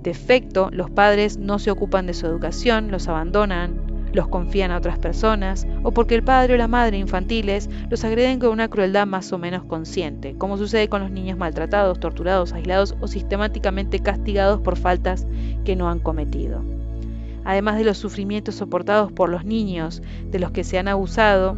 defecto, los padres no se ocupan de su educación, los abandonan, los confían a otras personas, o porque el padre o la madre infantiles los agreden con una crueldad más o menos consciente, como sucede con los niños maltratados, torturados, aislados o sistemáticamente castigados por faltas que no han cometido. Además de los sufrimientos soportados por los niños de los que se han abusado,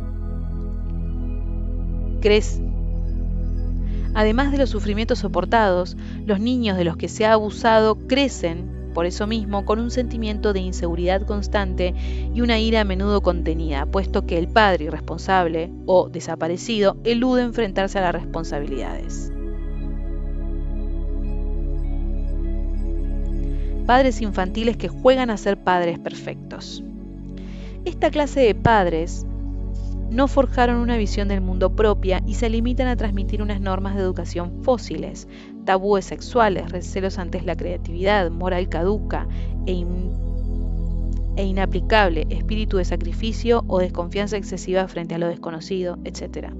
Además de los sufrimientos soportados, los niños de los que se ha abusado crecen, por eso mismo, con un sentimiento de inseguridad constante y una ira a menudo contenida, puesto que el padre irresponsable o desaparecido elude enfrentarse a las responsabilidades. Padres infantiles que juegan a ser padres perfectos. Esta clase de padres no forjaron una visión del mundo propia y se limitan a transmitir unas normas de educación fósiles, tabúes sexuales, recelos ante la creatividad, moral caduca e inaplicable, espíritu de sacrificio o desconfianza excesiva frente a lo desconocido, etc.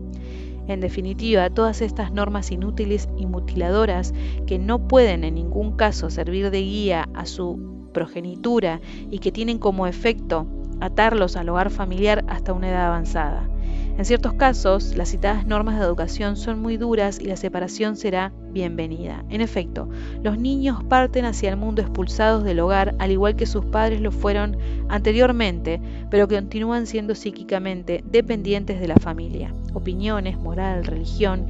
En definitiva, todas estas normas inútiles y mutiladoras que no pueden en ningún caso servir de guía a su progenitura y que tienen como efecto atarlos al hogar familiar hasta una edad avanzada. En ciertos casos, las citadas normas de educación son muy duras y la separación será bienvenida. En efecto, los niños parten hacia el mundo expulsados del hogar, al igual que sus padres lo fueron anteriormente, pero que continúan siendo psíquicamente dependientes de la familia. Opiniones, moral, religión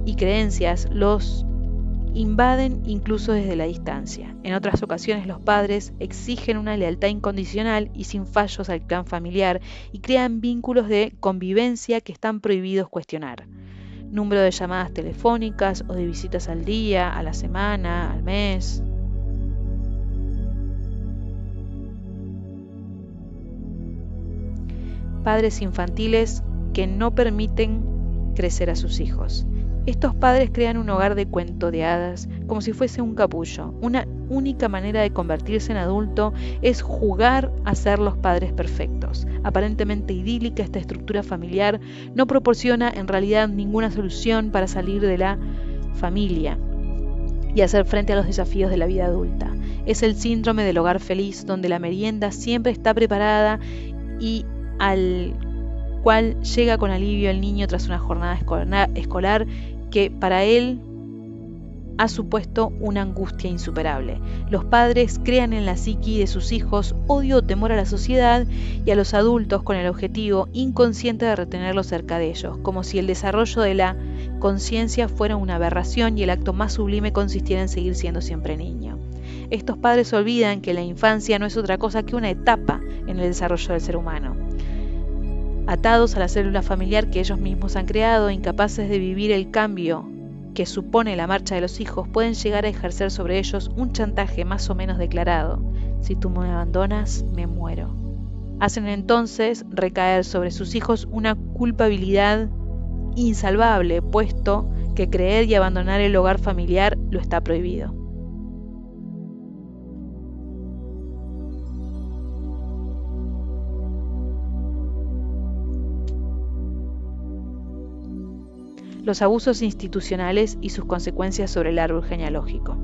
y creencias los invaden incluso desde la distancia. En otras ocasiones los padres exigen una lealtad incondicional y sin fallos al clan familiar y crean vínculos de convivencia que están prohibidos cuestionar. Número de llamadas telefónicas o de visitas al día, a la semana, al mes. Padres infantiles que no permiten crecer a sus hijos. Estos padres crean un hogar de cuento de hadas, como si fuese un capullo. Una única manera de convertirse en adulto es jugar a ser los padres perfectos. Aparentemente idílica, esta estructura familiar no proporciona en realidad ninguna solución para salir de la familia y hacer frente a los desafíos de la vida adulta. Es el síndrome del hogar feliz, donde la merienda siempre está preparada y al cual llega con alivio el niño tras una jornada escolar que para él ha supuesto una angustia insuperable. Los padres crean en la psiqui de sus hijos odio o temor a la sociedad y a los adultos con el objetivo inconsciente de retenerlos cerca de ellos, como si el desarrollo de la conciencia fuera una aberración y el acto más sublime consistiera en seguir siendo siempre niño. Estos padres olvidan que la infancia no es otra cosa que una etapa en el desarrollo del ser humano. Atados a la célula familiar que ellos mismos han creado, incapaces de vivir el cambio que supone la marcha de los hijos, pueden llegar a ejercer sobre ellos un chantaje más o menos declarado. Si tú me abandonas, me muero. Hacen entonces recaer sobre sus hijos una culpabilidad insalvable, puesto que creer y abandonar el hogar familiar lo está prohibido. Los abusos institucionales y sus consecuencias sobre el árbol genealógico.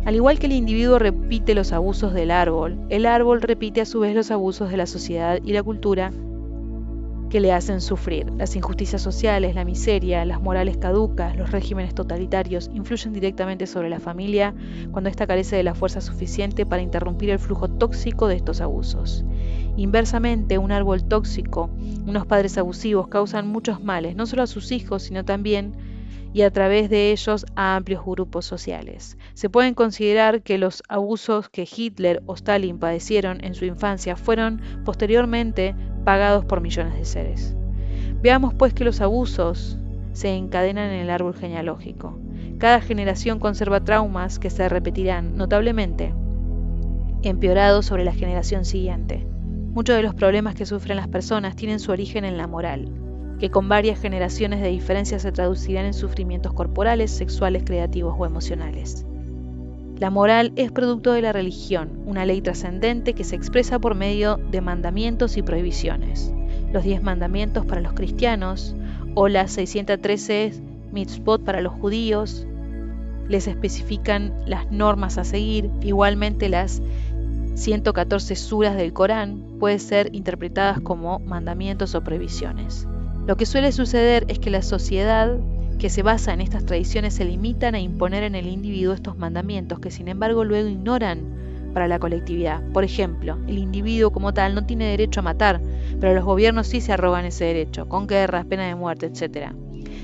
Al igual que el individuo repite los abusos del árbol, el árbol repite a su vez los abusos de la sociedad y la cultura que le hacen sufrir. Las injusticias sociales, la miseria, las morales caducas, los regímenes totalitarios influyen directamente sobre la familia cuando ésta carece de la fuerza suficiente para interrumpir el flujo tóxico de estos abusos. Inversamente, un árbol tóxico, unos padres abusivos causan muchos males, no solo a sus hijos, sino también y a través de ellos a amplios grupos sociales. Se pueden considerar que los abusos que Hitler o Stalin padecieron en su infancia fueron posteriormente pagados por millones de seres. Veamos pues que los abusos se encadenan en el árbol genealógico. Cada generación conserva traumas que se repetirán notablemente, empeorados sobre la generación siguiente. Muchos de los problemas que sufren las personas tienen su origen en la moral, que con varias generaciones de diferencia se traducirán en sufrimientos corporales, sexuales, creativos o emocionales. La moral es producto de la religión, una ley trascendente que se expresa por medio de mandamientos y prohibiciones. Los 10 mandamientos para los cristianos o las 613 mitzvot para los judíos les especifican las normas a seguir. Igualmente las 114 suras del Corán pueden ser interpretadas como mandamientos o prohibiciones. Lo que suele suceder es que la sociedad que se basa en estas tradiciones se limitan a imponer en el individuo estos mandamientos que sin embargo luego ignoran para la colectividad. Por ejemplo, el individuo como tal no tiene derecho a matar, pero los gobiernos sí se arrogan ese derecho, con guerras, pena de muerte, etc.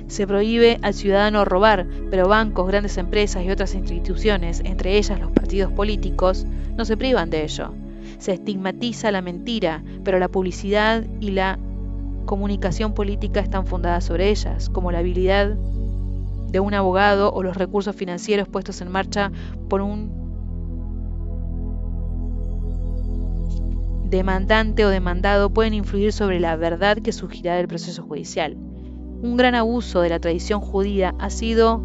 Se prohíbe al ciudadano robar, pero bancos, grandes empresas y otras instituciones, entre ellas los partidos políticos, no se privan de ello. Se estigmatiza la mentira, pero la publicidad y la comunicación política están fundadas sobre ellas, como la habilidad de un abogado o los recursos financieros puestos en marcha por un demandante o demandado pueden influir sobre la verdad que surgirá del proceso judicial. Un gran abuso de la tradición judía ha sido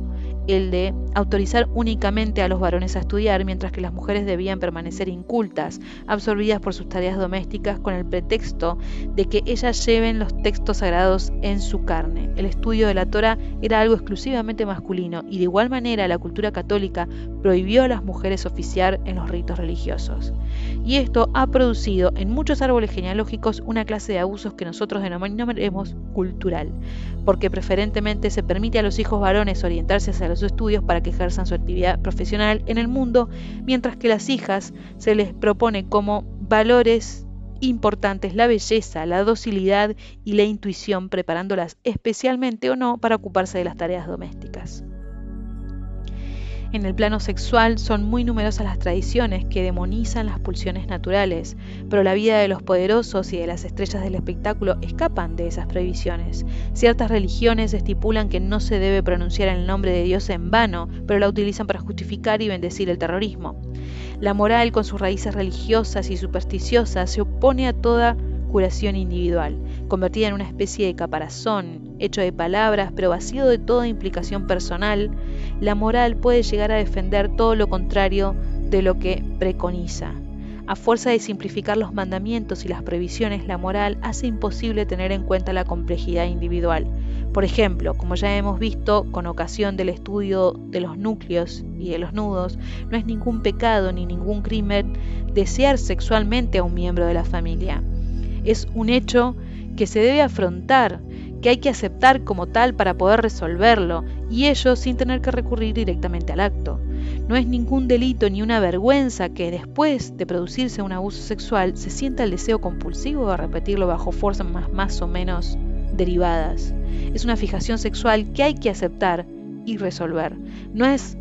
el de autorizar únicamente a los varones a estudiar, mientras que las mujeres debían permanecer incultas, absorbidas por sus tareas domésticas con el pretexto de que ellas lleven los textos sagrados en su carne. El estudio de la Torá era algo exclusivamente masculino y de igual manera la cultura católica prohibió a las mujeres oficiar en los ritos religiosos. Y esto ha producido en muchos árboles genealógicos una clase de abusos que nosotros denominaremos cultural, porque preferentemente se permite a los hijos varones orientarse hacia los estudios para que ejerzan su actividad profesional en el mundo, mientras que las hijas se les propone como valores importantes la belleza, la docilidad y la intuición, preparándolas especialmente o no para ocuparse de las tareas domésticas. En el plano sexual son muy numerosas las tradiciones que demonizan las pulsiones naturales, pero la vida de los poderosos y de las estrellas del espectáculo escapan de esas prohibiciones. Ciertas religiones estipulan que no se debe pronunciar el nombre de Dios en vano, pero la utilizan para justificar y bendecir el terrorismo. La moral, con sus raíces religiosas y supersticiosas, se opone a toda curación individual, convertida en una especie de caparazón, hecho de palabras, pero vacío de toda implicación personal. La moral puede llegar a defender todo lo contrario de lo que preconiza. A fuerza de simplificar los mandamientos y las prohibiciones, la moral hace imposible tener en cuenta la complejidad individual. Por ejemplo, como ya hemos visto con ocasión del estudio de los núcleos y de los nudos, no es ningún pecado ni ningún crimen desear sexualmente a un miembro de la familia. Es un hecho que se debe afrontar, que hay que aceptar como tal para poder resolverlo, y ello sin tener que recurrir directamente al acto. No es ningún delito ni una vergüenza que después de producirse un abuso sexual se sienta el deseo compulsivo de repetirlo bajo fuerzas más o menos derivadas. Es una fijación sexual que hay que aceptar y resolver. No es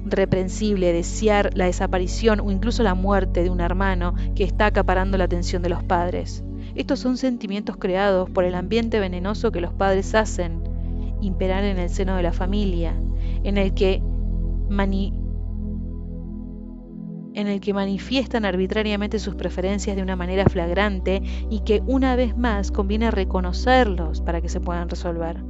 reprensible desear la desaparición o incluso la muerte de un hermano que está acaparando la atención de los padres. Estos son sentimientos creados por el ambiente venenoso que los padres hacen imperar en el seno de la familia, en el que manifiestan arbitrariamente sus preferencias de una manera flagrante y que una vez más conviene reconocerlos para que se puedan resolver.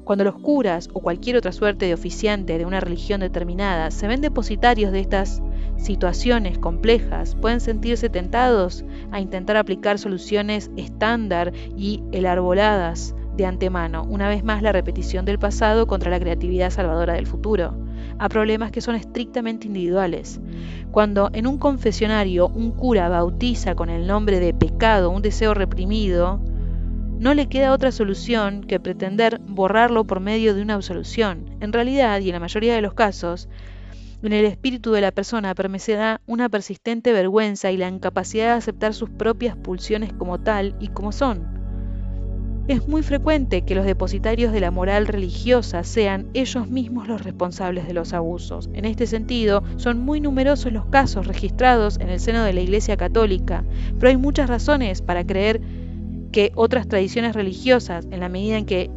Cuando los curas o cualquier otra suerte de oficiante de una religión determinada se ven depositarios de estas situaciones complejas, pueden sentirse tentados a intentar aplicar soluciones estándar y elarboladas de antemano, una vez más la repetición del pasado contra la creatividad salvadora del futuro, a problemas que son estrictamente individuales. Cuando en un confesionario un cura bautiza con el nombre de pecado un deseo reprimido, no le queda otra solución que pretender borrarlo por medio de una absolución. En realidad, y en la mayoría de los casos, en el espíritu de la persona permanecerá una persistente vergüenza y la incapacidad de aceptar sus propias pulsiones como tal y como son. Es muy frecuente que los depositarios de la moral religiosa sean ellos mismos los responsables de los abusos. En este sentido, son muy numerosos los casos registrados en el seno de la Iglesia Católica, pero hay muchas razones para creer que otras tradiciones religiosas, en la medida en que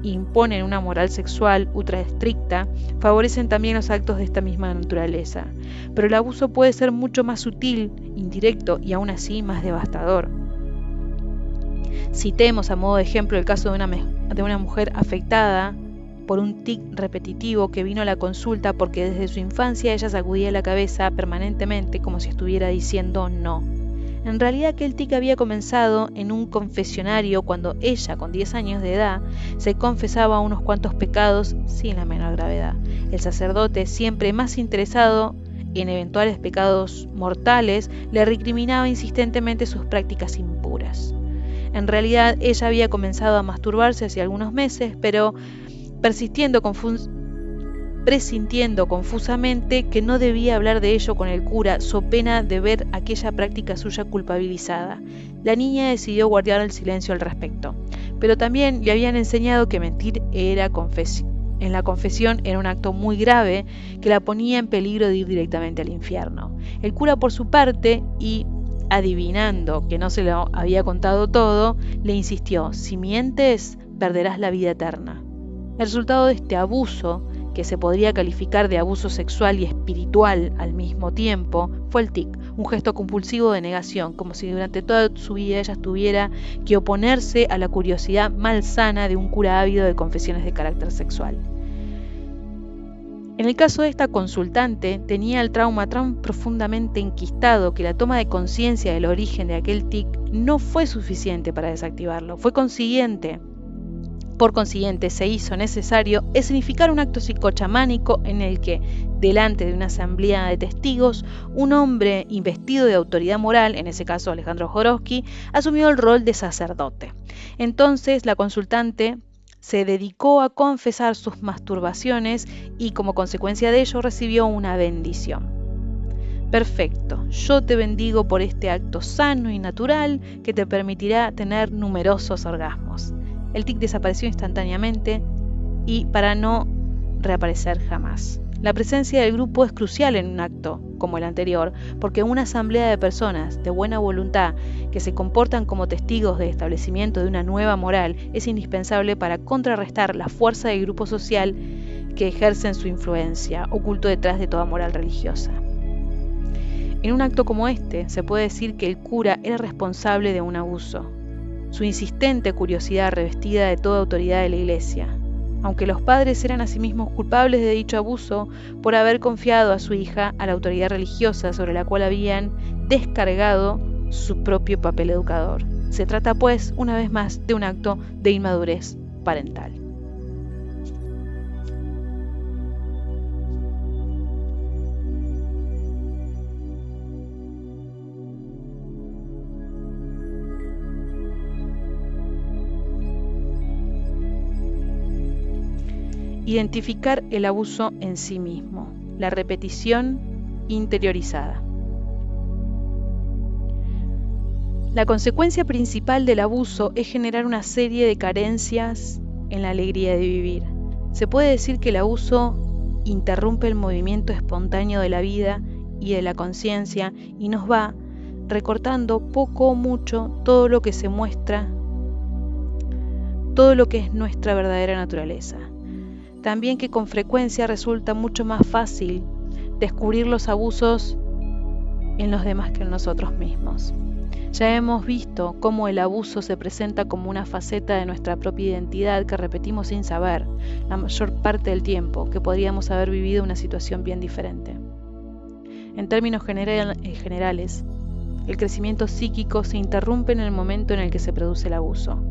imponen una moral sexual ultra estricta, favorecen también los actos de esta misma naturaleza. Pero el abuso puede ser mucho más sutil, indirecto y aún así más devastador. Citemos a modo de ejemplo el caso de una mujer afectada por un tic repetitivo que vino a la consulta porque desde su infancia ella sacudía la cabeza permanentemente como si estuviera diciendo no. En realidad aquel tic había comenzado en un confesionario cuando ella, con 10 años de edad, se confesaba unos cuantos pecados sin la menor gravedad. El sacerdote, siempre más interesado en eventuales pecados mortales, le recriminaba insistentemente sus prácticas impuras. En realidad ella había comenzado a masturbarse hace algunos meses, pero presintiendo confusamente que no debía hablar de ello con el cura, so pena de ver aquella práctica suya culpabilizada. La niña decidió guardar el silencio al respecto. pero también le habían enseñado que mentir en la confesión era un acto muy grave que la ponía en peligro de ir directamente al infierno. El cura, por su parte, y adivinando que no se lo había contado todo, le insistió: si mientes, perderás la vida eterna. El resultado de este abuso, que se podría calificar de abuso sexual y espiritual al mismo tiempo, fue el tic, un gesto compulsivo de negación, como si durante toda su vida ella tuviera que oponerse a la curiosidad malsana de un cura ávido de confesiones de carácter sexual. En el caso de esta consultante, tenía el trauma tan profundamente enquistado que la toma de conciencia del origen de aquel tic no fue suficiente para desactivarlo. Por consiguiente, se hizo necesario escenificar un acto psicochamánico en el que, delante de una asamblea de testigos, un hombre investido de autoridad moral, en ese caso Alejandro Jodorowsky, asumió el rol de sacerdote. Entonces, la consultante se dedicó a confesar sus masturbaciones y, como consecuencia de ello, recibió una bendición. Perfecto, yo te bendigo por este acto sano y natural que te permitirá tener numerosos orgasmos. El tic desapareció instantáneamente y para no reaparecer jamás. La presencia del grupo es crucial en un acto como el anterior, porque una asamblea de personas de buena voluntad que se comportan como testigos del establecimiento de una nueva moral es indispensable para contrarrestar la fuerza del grupo social que ejercen su influencia, oculto detrás de toda moral religiosa. En un acto como este, se puede decir que el cura era responsable de un abuso. Su insistente curiosidad revestida de toda autoridad de la Iglesia, aunque los padres eran asimismo culpables de dicho abuso por haber confiado a su hija a la autoridad religiosa sobre la cual habían descargado su propio papel educador. Se trata, pues, una vez más, de un acto de inmadurez parental. Identificar el abuso en sí mismo, la repetición interiorizada. La consecuencia principal del abuso es generar una serie de carencias en la alegría de vivir. Se puede decir que el abuso interrumpe el movimiento espontáneo de la vida y de la conciencia y nos va recortando poco o mucho todo lo que se muestra, todo lo que es nuestra verdadera naturaleza. También que con frecuencia resulta mucho más fácil descubrir los abusos en los demás que en nosotros mismos. Ya hemos visto cómo el abuso se presenta como una faceta de nuestra propia identidad que repetimos sin saber, la mayor parte del tiempo, que podríamos haber vivido una situación bien diferente. En términos generales, el crecimiento psíquico se interrumpe en el momento en el que se produce el abuso.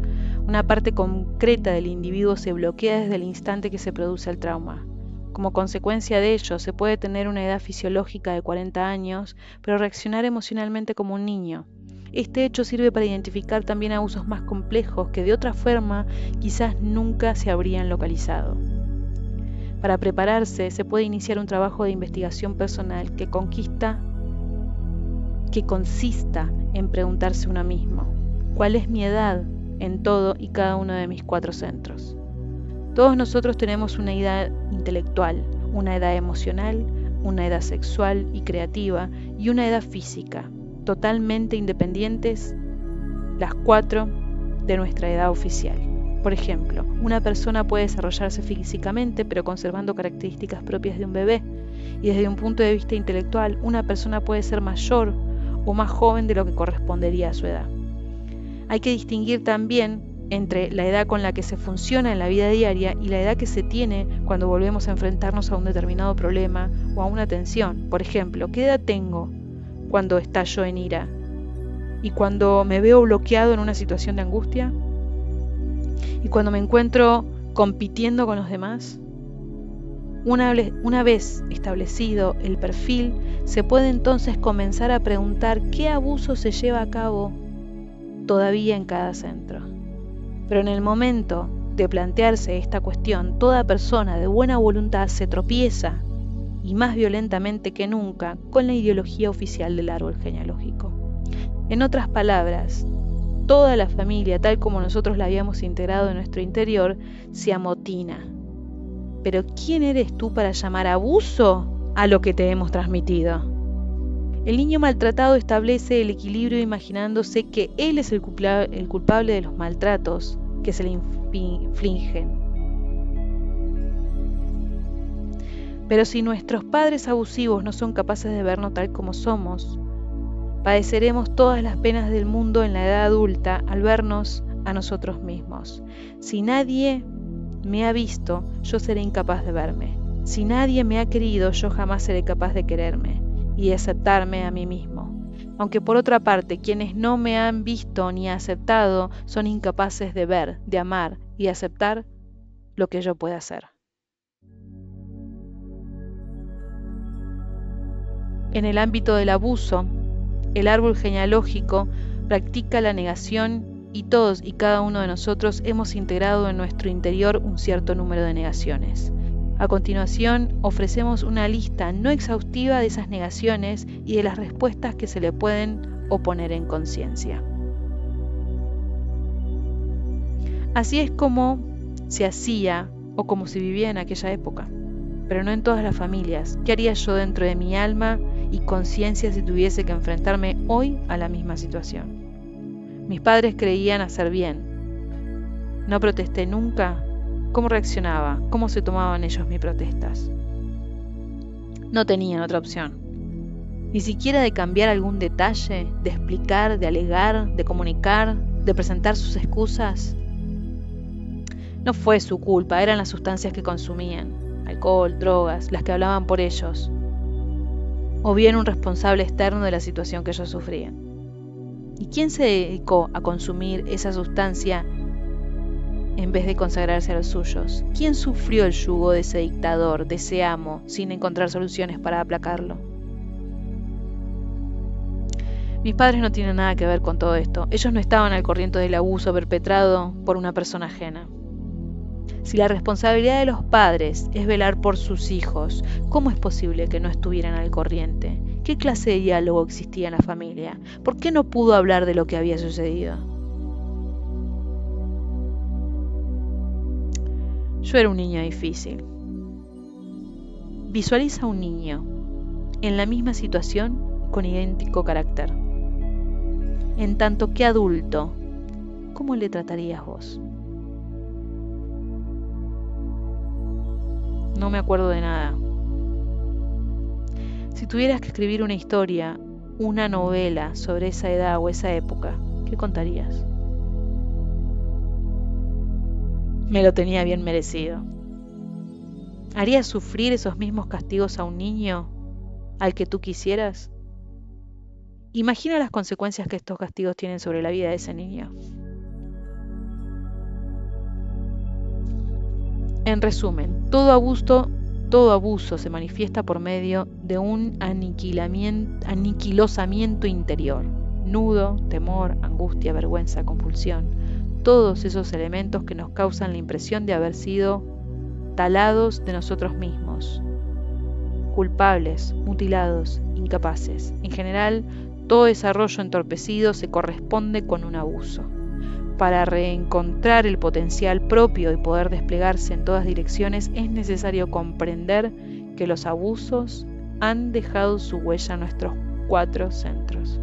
Una parte concreta del individuo se bloquea desde el instante que se produce el trauma. Como consecuencia de ello, se puede tener una edad fisiológica de 40 años, pero reaccionar emocionalmente como un niño. Este hecho sirve para identificar también abusos más complejos que de otra forma quizás nunca se habrían localizado. Para prepararse, se puede iniciar un trabajo de investigación personal que consista en preguntarse uno mismo: ¿cuál es mi edad en todo y cada uno de mis 4 centros? Todos nosotros tenemos una edad intelectual, una edad emocional, una edad sexual y creativa y una edad física, totalmente independientes las 4 de nuestra edad oficial. Por ejemplo, una persona puede desarrollarse físicamente pero conservando características propias de un bebé, y desde un punto de vista intelectual, una persona puede ser mayor o más joven de lo que correspondería a su edad. Hay que distinguir también entre la edad con la que se funciona en la vida diaria y la edad que se tiene cuando volvemos a enfrentarnos a un determinado problema o a una tensión. Por ejemplo, ¿qué edad tengo cuando estallo en ira? ¿Y cuando me veo bloqueado en una situación de angustia? ¿Y cuando me encuentro compitiendo con los demás? Una vez establecido el perfil, se puede entonces comenzar a preguntar qué abuso se lleva a cabo todavía en cada centro. Pero en el momento de plantearse esta cuestión, toda persona de buena voluntad se tropieza, y más violentamente que nunca, con la ideología oficial del árbol genealógico. En otras palabras, toda la familia, tal como nosotros la habíamos integrado en nuestro interior, se amotina. Pero ¿quién eres tú para llamar abuso a lo que te hemos transmitido? El niño maltratado establece el equilibrio imaginándose que él es el culpable de los maltratos que se le infligen. Pero si nuestros padres abusivos no son capaces de vernos tal como somos, padeceremos todas las penas del mundo en la edad adulta al vernos a nosotros mismos. Si nadie me ha visto, yo seré incapaz de verme. Si nadie me ha querido, yo jamás seré capaz de quererme y de aceptarme a mí mismo. Aunque por otra parte, quienes no me han visto ni aceptado son incapaces de ver, de amar y de aceptar lo que yo pueda hacer. En el ámbito del abuso, el árbol genealógico practica la negación y todos y cada uno de nosotros hemos integrado en nuestro interior un cierto número de negaciones. A continuación, ofrecemos una lista no exhaustiva de esas negaciones y de las respuestas que se le pueden oponer en conciencia. Así es como se hacía o como se vivía en aquella época, pero no en todas las familias. ¿Qué haría yo dentro de mi alma y conciencia si tuviese que enfrentarme hoy a la misma situación? Mis padres creían hacer bien. No protesté nunca. ¿Cómo reaccionaba? ¿Cómo se tomaban ellos mis protestas? No tenían otra opción. Ni siquiera de cambiar algún detalle, de explicar, de alegar, de comunicar, de presentar sus excusas. No fue su culpa, eran las sustancias que consumían, alcohol, drogas, las que hablaban por ellos, o bien un responsable externo de la situación que ellos sufrían. ¿Y quién se dedicó a consumir esa sustancia en vez de consagrarse a los suyos? ¿Quién sufrió el yugo de ese dictador, de ese amo, sin encontrar soluciones para aplacarlo? Mis padres no tienen nada que ver con todo esto. Ellos no estaban al corriente del abuso perpetrado por una persona ajena. Si la responsabilidad de los padres es velar por sus hijos, ¿cómo es posible que no estuvieran al corriente? ¿Qué clase de diálogo existía en la familia? ¿Por qué no pudo hablar de lo que había sucedido? Yo era un niño difícil. Visualiza a un niño en la misma situación con idéntico carácter. En tanto que adulto, ¿cómo le tratarías vos? No me acuerdo de nada. Si tuvieras que escribir una historia, una novela sobre esa edad o esa época, ¿qué contarías? Me lo tenía bien merecido. ¿Harías sufrir esos mismos castigos a un niño al que tú quisieras? Imagina las consecuencias que estos castigos tienen sobre la vida de ese niño. En resumen, todo abuso se manifiesta por medio de un aniquilosamiento interior. Nudo, temor, angustia, vergüenza, convulsión. Todos esos elementos que nos causan la impresión de haber sido talados de nosotros mismos. Culpables, mutilados, incapaces. En general, todo desarrollo entorpecido se corresponde con un abuso. Para reencontrar el potencial propio y poder desplegarse en todas direcciones es necesario comprender que los abusos han dejado su huella en nuestros 4 centros.